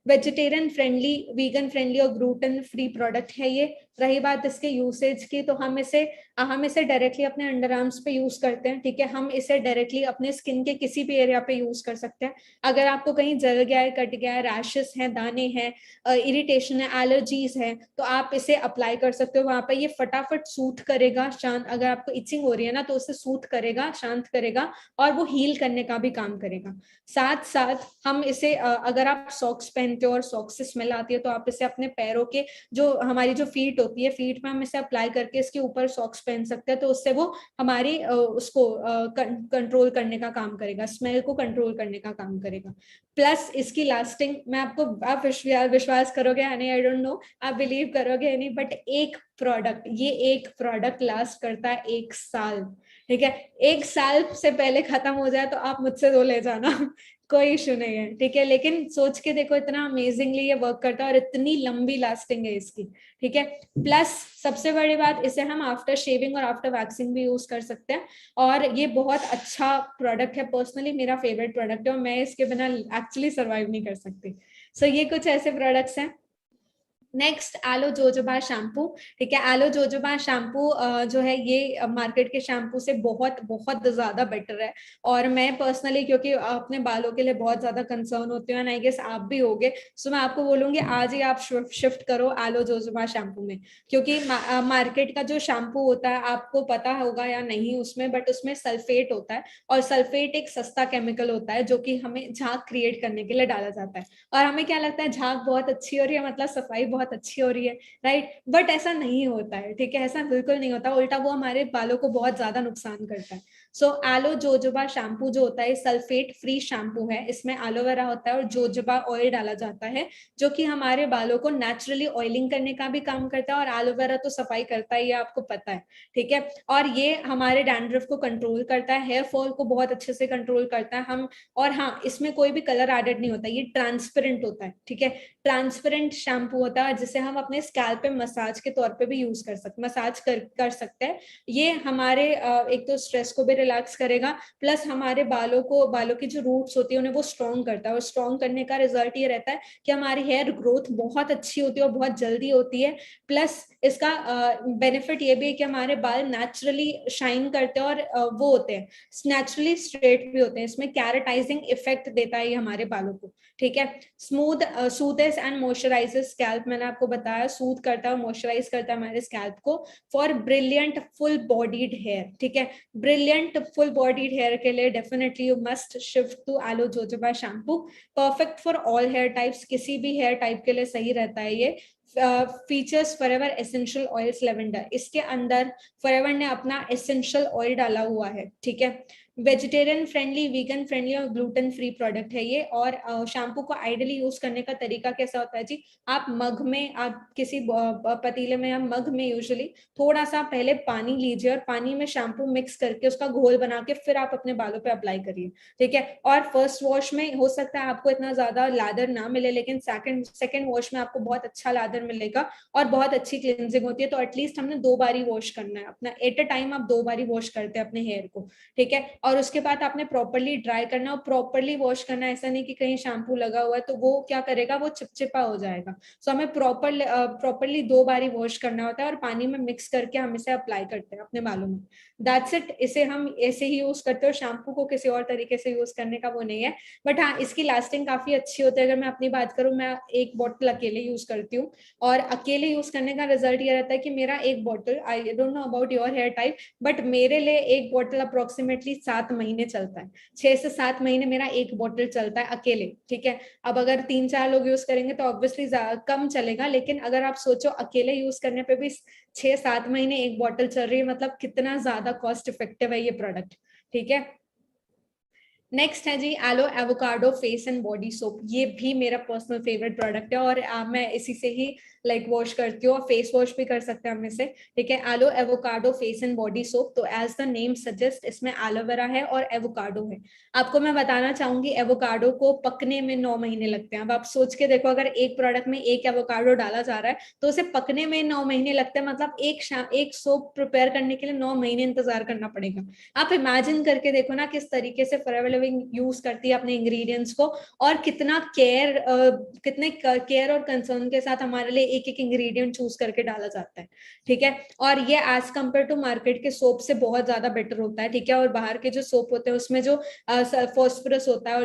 वेजिटेरियन फ्रेंडली, वीगन फ्रेंडली और ग्लूटेन फ्री प्रोडक्ट है ये। रही बात इसके यूसेज की, तो हम इसे डायरेक्टली अपने अंडर आर्म्स पे यूज करते हैं, ठीक है। हम इसे डायरेक्टली अपने स्किन के किसी भी एरिया पे यूज कर सकते हैं। अगर आपको कहीं जल गया है, कट गया है, रैशेस हैं, दाने हैं, इरिटेशन है, एलर्जीज है, तो आप इसे अप्लाई कर सकते हो वहां पे। ये फटाफट सूट करेगा, शांत, अगर आपको इचिंग हो रही है ना, तो उसे सूट करेगा, शांत करेगा, और वो हील करने का भी काम करेगा। साथ साथ हम इसे अगर आप सॉक्स पहनते हो और सॉक्स से स्मेल आती है, तो आप इसे अपने पैरों के, जो हमारी जो फीट होती है, फीट में हम इसे अप्लाई करके इसके ऊपर सॉक्स पहन सकते हैं, तो उससे वो हमारी उसको कंट्रोल करने का काम करेगा, स्मेल को कंट्रोल करने का काम करेगा। प्लस इसकी लास्टिंग, मैं आपको, आप विश्वास करोगे या नहीं, आई डोंट नो, आप बिलीव करोगे नहीं, बट एक प्रोडक्ट लास्ट करता है 1 साल, ठीक है। 1 साल से पहले खत्म हो जाए तो आप मुझसे दो ले जाना कोई इशू नहीं है, ठीक है। लेकिन सोच के देखो, इतना अमेजिंगली ये वर्क करता है और इतनी लंबी लास्टिंग है इसकी, ठीक है। प्लस सबसे बड़ी बात, इसे हम आफ्टर शेविंग और आफ्टर वैक्सिंग भी यूज कर सकते हैं, और ये बहुत अच्छा प्रोडक्ट है, पर्सनली मेरा फेवरेट प्रोडक्ट है, और मैं इसके बिना एक्चुअली सर्वाइव नहीं कर सकती। सो ये कुछ ऐसे प्रोडक्ट्स हैं। नेक्स्ट, एलो जोजोबा शैम्पू, ठीक है। एलो जोजोबा शैम्पू जो है, ये मार्केट के शैम्पू से बहुत बहुत ज्यादा बेटर है, और मैं पर्सनली, क्योंकि अपने बालों के लिए बहुत ज्यादा कंसर्न होती हूँ, एंड आई गेस आप भी होगे, सो मैं आपको बोलूंगी आज ही आप शिफ्ट करो एलो जोजोबा शैम्पू में। क्योंकि मार्केट का जो शैम्पू होता है, आपको पता होगा या नहीं उसमें, बट उसमें सल्फेट होता है, और सल्फेट एक सस्ता केमिकल होता है जो कि हमें झाग क्रिएट करने के लिए डाला जाता है, और हमें क्या लगता है, झाग बहुत अच्छी हो रही है, मतलब सफाई बहुत अच्छी हो रही है, राइट। बट ऐसा नहीं होता है, ठीक है, ऐसा बिल्कुल नहीं होता, उल्टा वो हमारे बालों को बहुत ज्यादा नुकसान करता है। सो एलो जोजोबा शैम्पू जो होता है, सल्फेट फ्री शैम्पू है, इसमें एलोवेरा होता है और जोजोबा ऑयल डाला जाता है, जो कि हमारे बालों को नेचुरली ऑयलिंग करने का भी काम करता है, और एलोवेरा तो सफाई करता है, ये आपको पता है, ठीक है। और ये हमारे डैंड्रफ को कंट्रोल करता है, हेयर फॉल को बहुत अच्छे से कंट्रोल करता है हम। और हाँ, इसमें कोई भी कलर एडेड नहीं होता, ये ट्रांसपेरेंट होता है, ठीक है। ट्रांसपेरेंट शैम्पू होता है, जिसे हम अपने स्कैल्प पे मसाज के तौर पे भी यूज कर सकते, मसाज कर सकते हैं। ये हमारे एक तो स्ट्रेस को भी रिलैक्स करेगा, प्लस हमारे बालों की जो रूट्स होती है उन्हें वो स्ट्रॉन्ग करता है, और स्ट्रॉन्ग करने का रिजल्ट ये रहता है कि हमारी हेयर ग्रोथ बहुत अच्छी होती है और बहुत जल्दी होती है। प्लस इसका बेनिफिट ये भी है कि हमारे बाल नेचुरली शाइन करते हैं, और वो होते हैं नेचुरली स्ट्रेट भी होते हैं, इसमें कैरेटाइजिंग इफेक्ट देता है ये हमारे बालों को, ठीक है। स्मूथ सूथेस एंड मॉइस्चराइजेस स्कैल्प, मैंने आपको बताया, सूथ करता है, मॉइस्चराइज करता है हमारे स्कैल्प को, for brilliant full bodied hair, ठीक है। Brilliant perfect full bodied hair के लिए definitely you must shift to aloe jojoba shampoo. Perfect for all hair types, किसी भी हेयर टाइप के लिए सही रहता है ये। Features forever essential oils lavender, इसके अंदर फॉरएवर ने अपना एसेंशियल ऑयल डाला हुआ है, ठीक है। वेजिटेरियन फ्रेंडली, वीगन फ्रेंडली और ग्लूटेन फ्री प्रोडक्ट है ये। और शैम्पू को आइडियली यूज करने का तरीका कैसा होता है जी, आप मग में, आप किसी पतीले में या मग में यूजुअली थोड़ा सा पहले पानी लीजिए और पानी में शैम्पू मिक्स करके उसका घोल बना के फिर आप अपने बालों पे अप्लाई करिए, ठीक है। और फर्स्ट वॉश में हो सकता है आपको इतना ज्यादा लादर ना मिले, लेकिन सेकंड वॉश में आपको बहुत अच्छा लादर मिलेगा और बहुत अच्छी क्लिनजिंग होती है। तो एटलीस्ट हमने 2 बारी वॉश करना है अपना, एट अ टाइम आप 2 बारी वॉश करते हैं अपने हेयर को, ठीक है। और उसके बाद आपने प्रॉपरली ड्राई करना और प्रॉपरली वॉश करना, ऐसा नहीं कि कहीं शैम्पू लगा हुआ है तो वो क्या करेगा, वो चिपचिपा हो जाएगा। सो हमें प्रॉपरली 2 बारी वॉश करना होता है और पानी में मिक्स करके हम इसे अप्लाई करते हैं अपने बालों में। दैट्स इट, इसे हम ऐसे ही यूज करते हो, शैम्पू को किसी और तरीके से यूज करने का वो नहीं है। बट हाँ, इसकी लास्टिंग काफी अच्छी होती है। अगर मैं अपनी बात करूँ, मैं एक बॉटल अकेले यूज करती हूँ और अकेले यूज करने का रिजल्ट ये रहता है कि मेरा एक bottle, I don't know about your hair type, but मेरे लिए एक बॉटल अप्रोक्सीमेटली 7 महीने चलता है। 6 से 7 महीने मेरा एक बॉटल चलता है अकेले, ठीक है। अब अगर 3-4 लोग यूज करेंगे तो ऑब्वियसली कम चलेगा, लेकिन अगर आप सोचो अकेले यूज करने पे भी 6-7 महीने एक बॉटल चल रही है, मतलब कितना ज्यादा कॉस्ट इफेक्टिव है ये प्रोडक्ट, ठीक है। नेक्स्ट है जी aloe avocado face and body soap. ये भी मेरा पर्सनल फेवरेट प्रोडक्ट है और मैं इसी से ही लाइक वॉश करती हूँ और फेस वॉश भी कर सकते हैं हम इसे, ठीक है। Aloe avocado face and body soap, तो एज द नेम सजेस्ट इसमें एलोवेरा है और एवोकाडो है। आपको मैं बताना चाहूंगी एवोकाडो को पकने में 9 महीने लगते हैं। अब आप सोच के देखो, अगर एक प्रोडक्ट में एक एवोकाडो डाला जा रहा है तो उसे पकने में 9 महीने लगते हैं, मतलब एक सोप प्रिपेयर करने के लिए 9 महीने इंतजार करना पड़ेगा। आप इमेजिन करके देखो ना किस तरीके से फॉरएवर लिविंग यूज करती है अपने इंग्रेडिएंट्स को, और कितना कितने केयर और कंसर्न के साथ हमारे लिए एक एक इंग्रेडिएंट चूज करके डाला जाता है, ठीक है। और ये एज कम्पेयर टू मार्केट के सोप से बहुत ज्यादा बेटर होता है, ठीक है। और बाहर के जो सोप होते हैं उसमें जो फॉस्फोरस होता है और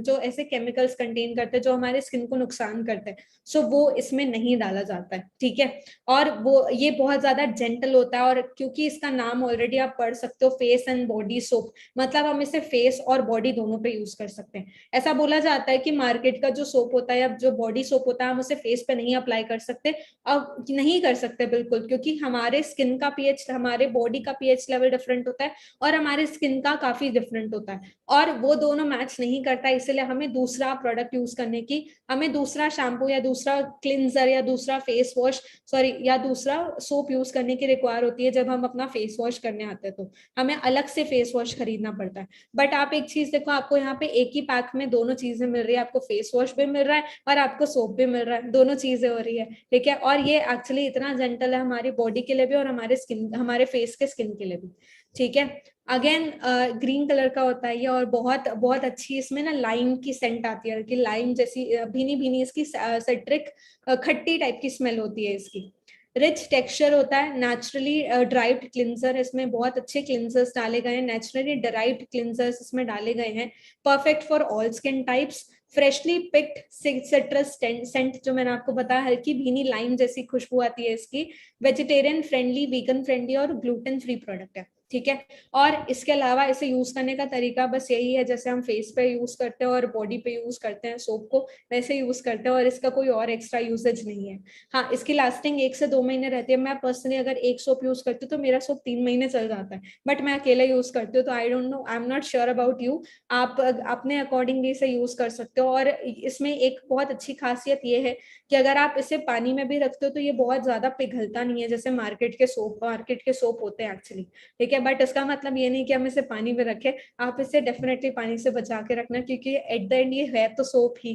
जो ऐसे केमिकल्स कंटेन करते हैं जो हमारे स्किन को नुकसान करते हैं, सो वो इसमें नहीं डाला जाता है, ठीक है। और वो ये बहुत ज्यादा जेंटल होता है, और क्योंकि इसका नाम ऑलरेडी आप पढ़ सकते हो, फेस एंड बॉडी सोप, मतलब हम इसे फेस और बॉडी दोनों पे यूज कर सकते हैं। ऐसा बोला जाता है कि मार्केट का जो सोप होता है या जो बॉडी सोप होता है हम उसे फेस पे नहीं अप्लाई कर सकते। अब नहीं कर सकते बिल्कुल, क्योंकि हमारे स्किन का पीएच, हमारे बॉडी का पीएच लेवल डिफरेंट होता है और हमारे स्किन का काफी डिफरेंट होता है, और वो दोनों मैच नहीं करता। इसलिए हमें दूसरा प्रोडक्ट यूज करने की, हमें दूसरा शैम्पू या दूसरा क्लिंजर या दूसरा फेस वॉश, सॉरी, या दूसरा सोप यूज करने की रिक्वायर होती है। जब हम अपना फेस वॉश करने आते हैं तो हमें अलग से फेस वॉश खरीदना पड़ता है। बट आप एक चीज देखो, आपको यहाँ पे एक ही पैक में दोनों चीजें मिल रही है, आपको फेस वॉश भी मिल रहा है और आपको सोप भी मिल रहा है, दोनों चीजें हो रही है, ठीक है। और ये एक्चुअली इतना जेंटल है हमारी बॉडी के लिए भी और हमारे फेस के स्किन के लिए भी, ठीक है। अगेन ग्रीन कलर का होता है ये, और बहुत बहुत अच्छी इसमें ना लाइम की सेंट आती है, कि लाइम जैसी भीनी भीनी इसकी सिट्रिक खट्टी टाइप की स्मेल होती है इसकी। रिच टेक्सचर होता है, नेचुरली ड्राइव्ड क्लिंजर, इसमें बहुत अच्छे क्लिंजर्स डाले गए हैं, नेचुरली ड्राइव्ड क्लिंजर्स इसमें डाले गए हैं, perfect for all skin types. Freshly picked citrus scent, जो मैंने आपको बताया, हल्की भीनी लाइम जैसी खुशबू आती है इसकी। वेजिटेरियन फ्रेंडली, वीगन फ्रेंडली और ग्लूटेन फ्री प्रोडक्ट है, ठीक है। और इसके अलावा इसे यूज करने का तरीका बस यही है, जैसे हम फेस पे यूज करते हैं और बॉडी पे यूज करते हैं सोप को, वैसे यूज करते हैं, और इसका कोई और एक्स्ट्रा यूजेज नहीं है। हाँ, इसकी लास्टिंग 1 से 2 महीने रहती है। मैं पर्सनली अगर एक सोप यूज करती हूँ तो मेरा सोप 3 महीने चल जाता है, बट मैं अकेले यूज करती हूँ, तो आई don't no, I am not sure about you. आप अपने अकॉर्डिंगली इसे यूज कर सकते हो। और इसमें एक बहुत अच्छी खासियत ये है कि अगर आप इसे पानी में भी रखते हो तो ये बहुत ज्यादा पिघलता नहीं है, जैसे मार्केट के सोप होते हैं एक्चुअली, ठीक है। बट इसका मतलब ये नहीं कि हम इसे पानी में रखें, आप इसे डेफिनेटली पानी से बचा के रखना, क्योंकि एट द एंड ये है तो सोप ही,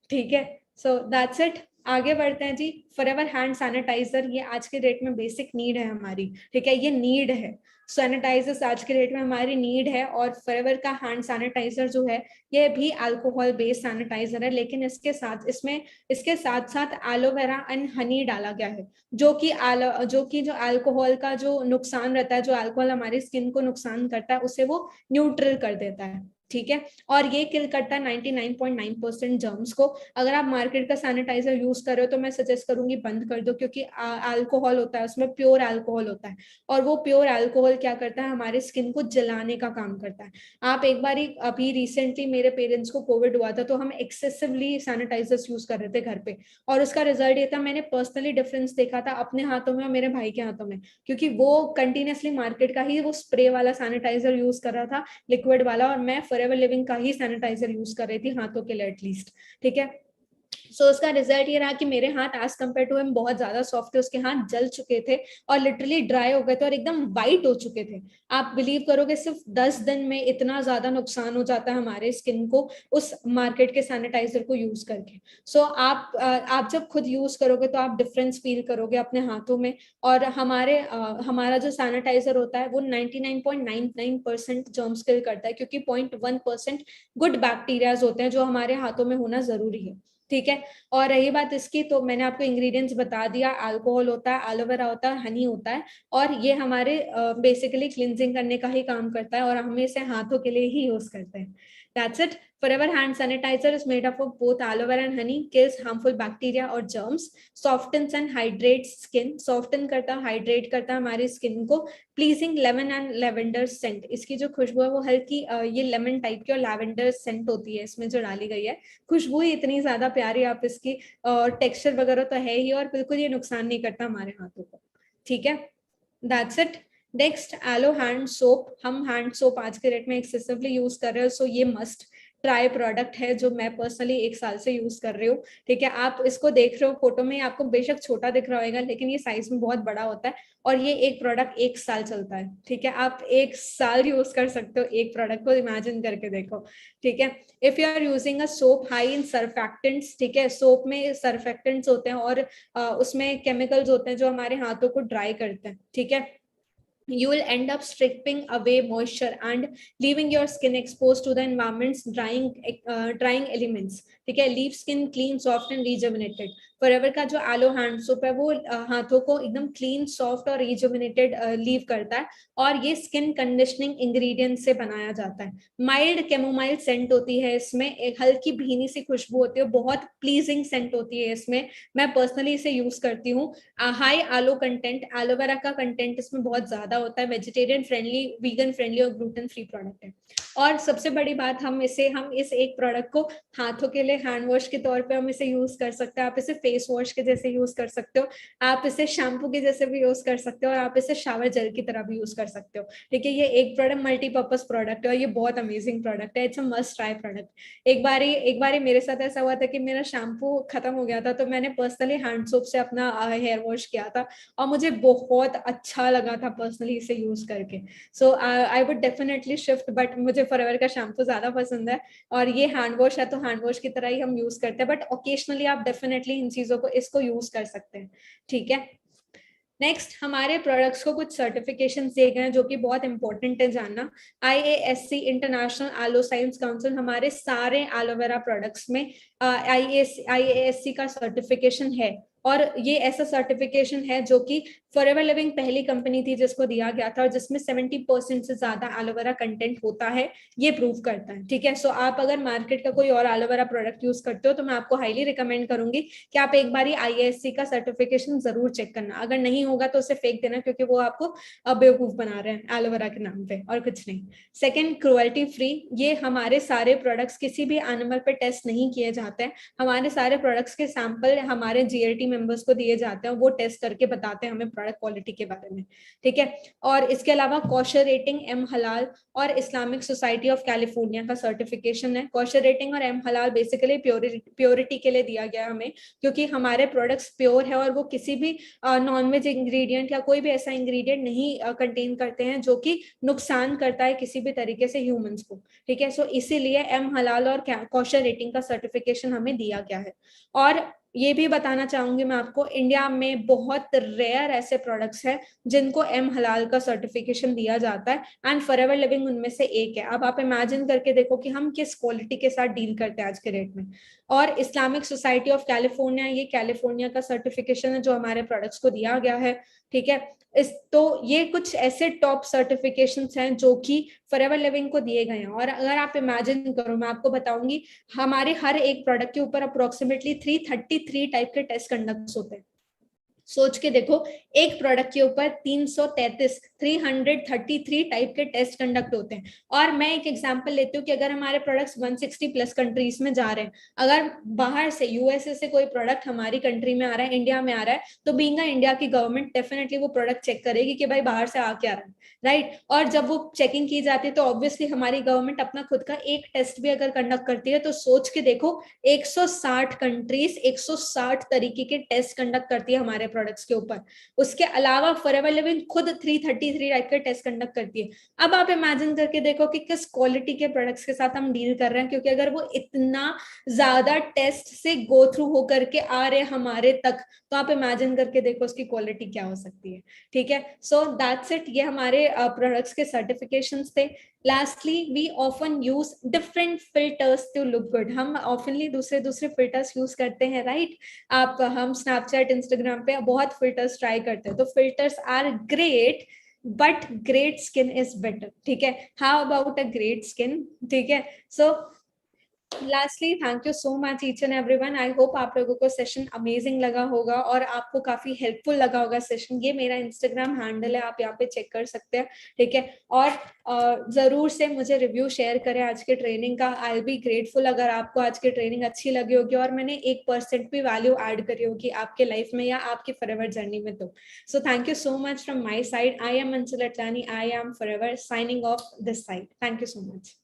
ठीक है। सो दैट्स इट। आगे बढ़ते हैं जी। फॉरएवर हैंड सैनिटाइजर, ये आज के डेट में बेसिक नीड है हमारी, ठीक है, ये नीड है। सैनिटाइजर्स आज के डेट में हमारी नीड है, और फॉरएवर का हैंड सैनिटाइजर जो है ये भी अल्कोहल बेस्ड सैनिटाइजर है, लेकिन इसके साथ साथ एलोवेरा एंड हनी डाला गया है, जो अल्कोहल का जो नुकसान रहता है, जो अल्कोहल हमारी स्किन को नुकसान करता है, उसे वो न्यूट्रल कर देता है, ठीक है। और ये किल करता है 99.9% जर्म्स को। अगर आप मार्केट का सैनिटाइजर यूज कर रहे हो तो मैं सजेस्ट करूंगी बंद कर दो, क्योंकि अल्कोहल होता है उसमें, प्योर अल्कोहल होता है, और वो प्योर अल्कोहल क्या करता है, हमारे स्किन को जलाने का काम करता है। आप एक बार, अभी रिसेंटली मेरे पेरेंट्स को कोविड हुआ था, तो हम एक्सेसिवली सैनिटाइजर्स यूज कर रहे थे घर पे, और उसका रिजल्ट ये था, मैंने पर्सनली डिफरेंस देखा था अपने हाथों में और मेरे भाई के हाथों में, क्योंकि वो कंटिन्यूसली मार्केट का ही वो स्प्रे वाला सैनिटाइजर यूज कर रहा था, लिक्विड वाला, और मैं फॉरएवर लिविंग का ही सैनिटाइजर यूज कर रही थी हाथों के लिए एटलीस्ट। ठीक है। सो उसका रिजल्ट ये रहा कि मेरे हाथ एज कम्पेयर टू हिम बहुत ज्यादा सॉफ्ट थे, उसके हाथ जल चुके थे और लिटरली ड्राई हो गए थे और एकदम वाइट हो चुके थे। आप बिलीव करोगे, सिर्फ 10 दिन में इतना ज्यादा नुकसान हो जाता है हमारे स्किन को उस मार्केट के सैनिटाइजर को यूज करके। सो आप जब खुद यूज करोगे तो आप डिफरेंस फील करोगे अपने हाथों में। और हमारा जो सैनिटाइजर होता है वो 99.99% जर्म्स किल करता है, क्योंकि 0.1% गुड बैक्टीरियाज होते हैं जो हमारे हाथों में होना जरूरी है। ठीक है। और रही बात इसकी, तो मैंने आपको इंग्रेडिएंट्स बता दिया, अल्कोहल होता है, एलोवेरा होता है, हनी होता है, और ये हमारे बेसिकली क्लिनजिंग करने का ही काम करता है, और हम इसे हाथों के लिए ही यूज करते हैं। That's it. Forever hand sanitizer is made up of both aloe vera and honey, kills harmful bacteria और germs, softens and hydrates skin, soften करता है, hydrate करता है हमारी स्किन को, pleasing lemon and lavender scent, इसकी जो खुशबू है वो हल्की ये लेमन टाइप की और लैवेंडर सेंट होती है इसमें जो डाली गई है। खुशबू ही इतनी ज्यादा प्यारी आप इसकी, और टेक्सचर वगैरह तो है ही, और बिल्कुल ये नुकसान नहीं करता हमारे हाथों को। ठीक है। That's it. Next, aloe hand soap. हम हैंड सोप आज के डेट में एक्सेसिवली यूज कर रहे हो, सो ये मस्ट ट्राई प्रोडक्ट है जो मैं पर्सनली 1 साल से यूज कर रही हूँ। ठीक है। आप इसको देख रहे हो फोटो में, आपको बेशक छोटा दिख रहा होगा, लेकिन ये साइज में बहुत बड़ा होता है, और ये एक प्रोडक्ट 1 साल चलता है। ठीक है। आप 1 साल यूज कर सकते हो एक प्रोडक्ट को, इमेजिन करके देखो। ठीक है। If you are using a soap high in surfactants, ठीक है, सोप में सर्फेक्टेंट्स होते हैं और उसमें केमिकल्स होते हैं जो हमारे हाथों को ड्राई करते हैं। ठीक है। You will end up stripping away moisture and leaving your skin exposed to the environment's drying elements. ठीक है। Leave skin clean, soft and rejuvenated. Forever का जो एलो हैंड सोप है वो हाथों को एकदम क्लीन, सॉफ्ट और रिजुविनेटेड लीव करता है, और ये स्किन कंडीशनिंग इंग्रेडिएंट से बनाया जाता है। माइल्ड कैमोमाइल सेंट होती है इसमें, एक हल्की भीनी सी खुशबू होती है, बहुत प्लीजिंग सेंट होती है इसमें। मैं पर्सनली इसे यूज करती हूँ। हाई आलो कंटेंट, एलोवेरा का कंटेंट इसमें बहुत ज्यादा होता है, वेजिटेरियन फ्रेंडली, वीगन फ्रेंडली और ग्लूटेन फ्री प्रोडक्ट है। और सबसे बड़ी बात, हम इस एक प्रोडक्ट को हाथों के लिए हैंड वॉश के तौर पे हम इसे यूज कर सकते हैं, आप इसे फेस वॉश के जैसे यूज कर सकते हो, आप इसे शैम्पू के जैसे भी यूज कर सकते हो, और आप इसे शावर जेल की तरह भी यूज कर सकते हो। ठीक है। ये एक प्रोडक्ट मल्टीपर्पज प्रोडक्ट है, और ये बहुत अमेजिंग प्रोडक्ट है, it's a must try product. एक बार मेरे साथ ऐसा हुआ था कि मेरा शैम्पू खत्म हो गया था, तो मैंने पर्सनली हैंड सोप से अपना हेयर वॉश किया था, और मुझे बहुत अच्छा लगा था पर्सनली इसे यूज करके। So I would definitely shift, but मुझे फॉरएवर का शैम्पू ज्यादा पसंद है, और ये हैंड वॉश है तो हैंड वॉश की तरह ही हम यूज करते हैं, बट ओकेजनली आप डेफिनेटली इन चीजों को इसको यूज कर सकते हैं। ठीक है। नेक्स्ट, हमारे प्रोडक्ट्स को कुछ सर्टिफिकेशन दिए गए हैं जो कि बहुत इंपॉर्टेंट है जानना। IASC, international aloe science council, हमारे सारे एलोवेरा प्रोडक्ट्स में IASC का सर्टिफिकेशन है, और ये ऐसा सर्टिफिकेशन है जो कि फॉरएवर लिविंग पहली कंपनी थी जिसको दिया गया था, और जिसमें 70% से ज्यादा एलोवेरा कंटेंट होता है, ये प्रूव करता है। ठीक है। सो आप अगर मार्केट का कोई और एलोवेरा प्रोडक्ट यूज करते हो तो मैं आपको हाईली रिकमेंड करूंगी कि आप एक बार IASC का सर्टिफिकेशन जरूर चेक करना, अगर नहीं होगा तो उसे फेंक देना, क्योंकि वो आपको बेवकूफ बना रहे हैं एलोवेरा के नाम पे, और कुछ नहीं। Second, cruelty free. ये हमारे सारे प्रोडक्ट्स किसी भी एनिमल पे टेस्ट नहीं किए जाते हैं, हमारे सारे प्रोडक्ट्स के सैंपल हमारे GLT मेंबर्स को दिए जाते हैं, वो टेस्ट करके बताते हैं हमें प्रोडक्ट क्वालिटी के बारे में। ठीक है। और इसके अलावा कॉशर रेटिंग, एम हलाल और इस्लामिक सोसाइटी ऑफ कैलिफोर्निया का सर्टिफिकेशन है। कॉशर रेटिंग और एम हलाल बेसिकली प्योरिटी के लिए दिया गया हमें, क्योंकि हमारे प्रोडक्ट्स प्योर है और वो किसी भी नॉनवेज इंग्रेडिएंट या कोई भी ऐसा इंग्रेडिएंट नहीं कंटेन करते हैं जो कि नुकसान करता है किसी भी तरीके से ह्यूमंस को। ठीक है। सो इसीलिए एम हलाल और कॉशर रेटिंग का सर्टिफिकेशन हमें दिया गया है। और ये भी बताना चाहूंगी मैं आपको, इंडिया में बहुत रेयर ऐसे प्रोडक्ट्स हैं जिनको एम हलाल का सर्टिफिकेशन दिया जाता है, एंड फॉरएवर लिविंग उनमें से एक है। अब आप इमेजिन करके देखो कि हम किस क्वालिटी के साथ डील करते हैं आज के रेट में। और इस्लामिक सोसाइटी ऑफ कैलिफोर्निया, ये कैलिफोर्निया का सर्टिफिकेशन है जो हमारे प्रोडक्ट्स को दिया गया है, ठीक है। तो ये कुछ ऐसे टॉप सर्टिफिकेशंस हैं जो कि फॉरएवर लिविंग को दिए गए हैं। और अगर आप इमेजिन करो, मैं आपको बताऊंगी, हमारे हर एक प्रोडक्ट के ऊपर अप्रोक्सीमेटली 333 टाइप के टेस्ट कंडक्ट होते हैं। सोच के देखो, एक प्रोडक्ट के ऊपर 333 टाइप के टेस्ट कंडक्ट होते हैं। और मैं एक एग्जांपल लेती हूँ कि अगर हमारे प्रोडक्ट्स 160 प्लस कंट्रीज में जा रहे हैं, अगर बाहर से यूएसए से कोई प्रोडक्ट हमारी कंट्री में आ रहा है, इंडिया में आ रहा है, तो बीइंग इंडिया की गवर्नमेंट डेफिनेटली वो प्रोडक्ट चेक करेगी कि भाई बाहर से आ क्या रहा है, राइट। और जब वो चेकिंग की जाती है तो ऑब्वियसली हमारी गवर्नमेंट अपना खुद का एक टेस्ट भी अगर कंडक्ट करती है, तो सोच के देखो 160 कंट्रीज 160 तरीके के टेस्ट कंडक्ट करती है हमारे प्रोडक्ट्स के ऊपर। उसके अलावा फॉरएवर लिविंग खुद 333 टाइप के टेस्ट कंडक्ट करती है। अब आप इमेजिन करके देखो कि किस क्वालिटी के प्रोडक्ट्स के साथ हम डील कर रहे हैं, क्योंकि अगर वो इतना ज्यादा टेस्ट से गो थ्रू होकर के आ रहे हमारे तक, तो आप इमेजिन करके देखो उसकी क्वालिटी क्या हो सकती है, ठीक है। सो दैट्स इट, ये हमारे प्रोडक्ट्स के सर्टिफिकेशंस थे। Lastly, we often use different filters to look good. हम ऑफनली दूसरे फिल्टर्स यूज करते हैं, राइट। हम स्नैपचैट, इंस्टाग्राम पे बहुत फिल्टर्स ट्राई करते हैं, तो filters are great, but great skin is better, ठीक है। How about a great skin, ठीक है। So lastly, thank you so much each and everyone. I hope आप लोगों को सेशन अमेजिंग लगा होगा और आपको काफी हेल्पफुल लगा होगा सेशन। ये मेरा इंस्टाग्राम हैंडल है, आप यहाँ पे चेक कर सकते हैं, ठीक है। और जरूर से मुझे रिव्यू शेयर करें आज के ट्रेनिंग का। आई विल बी ग्रेटफुल अगर आपको आज की ट्रेनिंग अच्छी लगी होगी और मैंने 1% भी वैल्यू ऐड करी होगी आपके लाइफ में या आपकी फॉरएवर जर्नी में। तो so thank you so much from my side. I am Anshul Atlani, I am forever signing off this side. Thank you so much.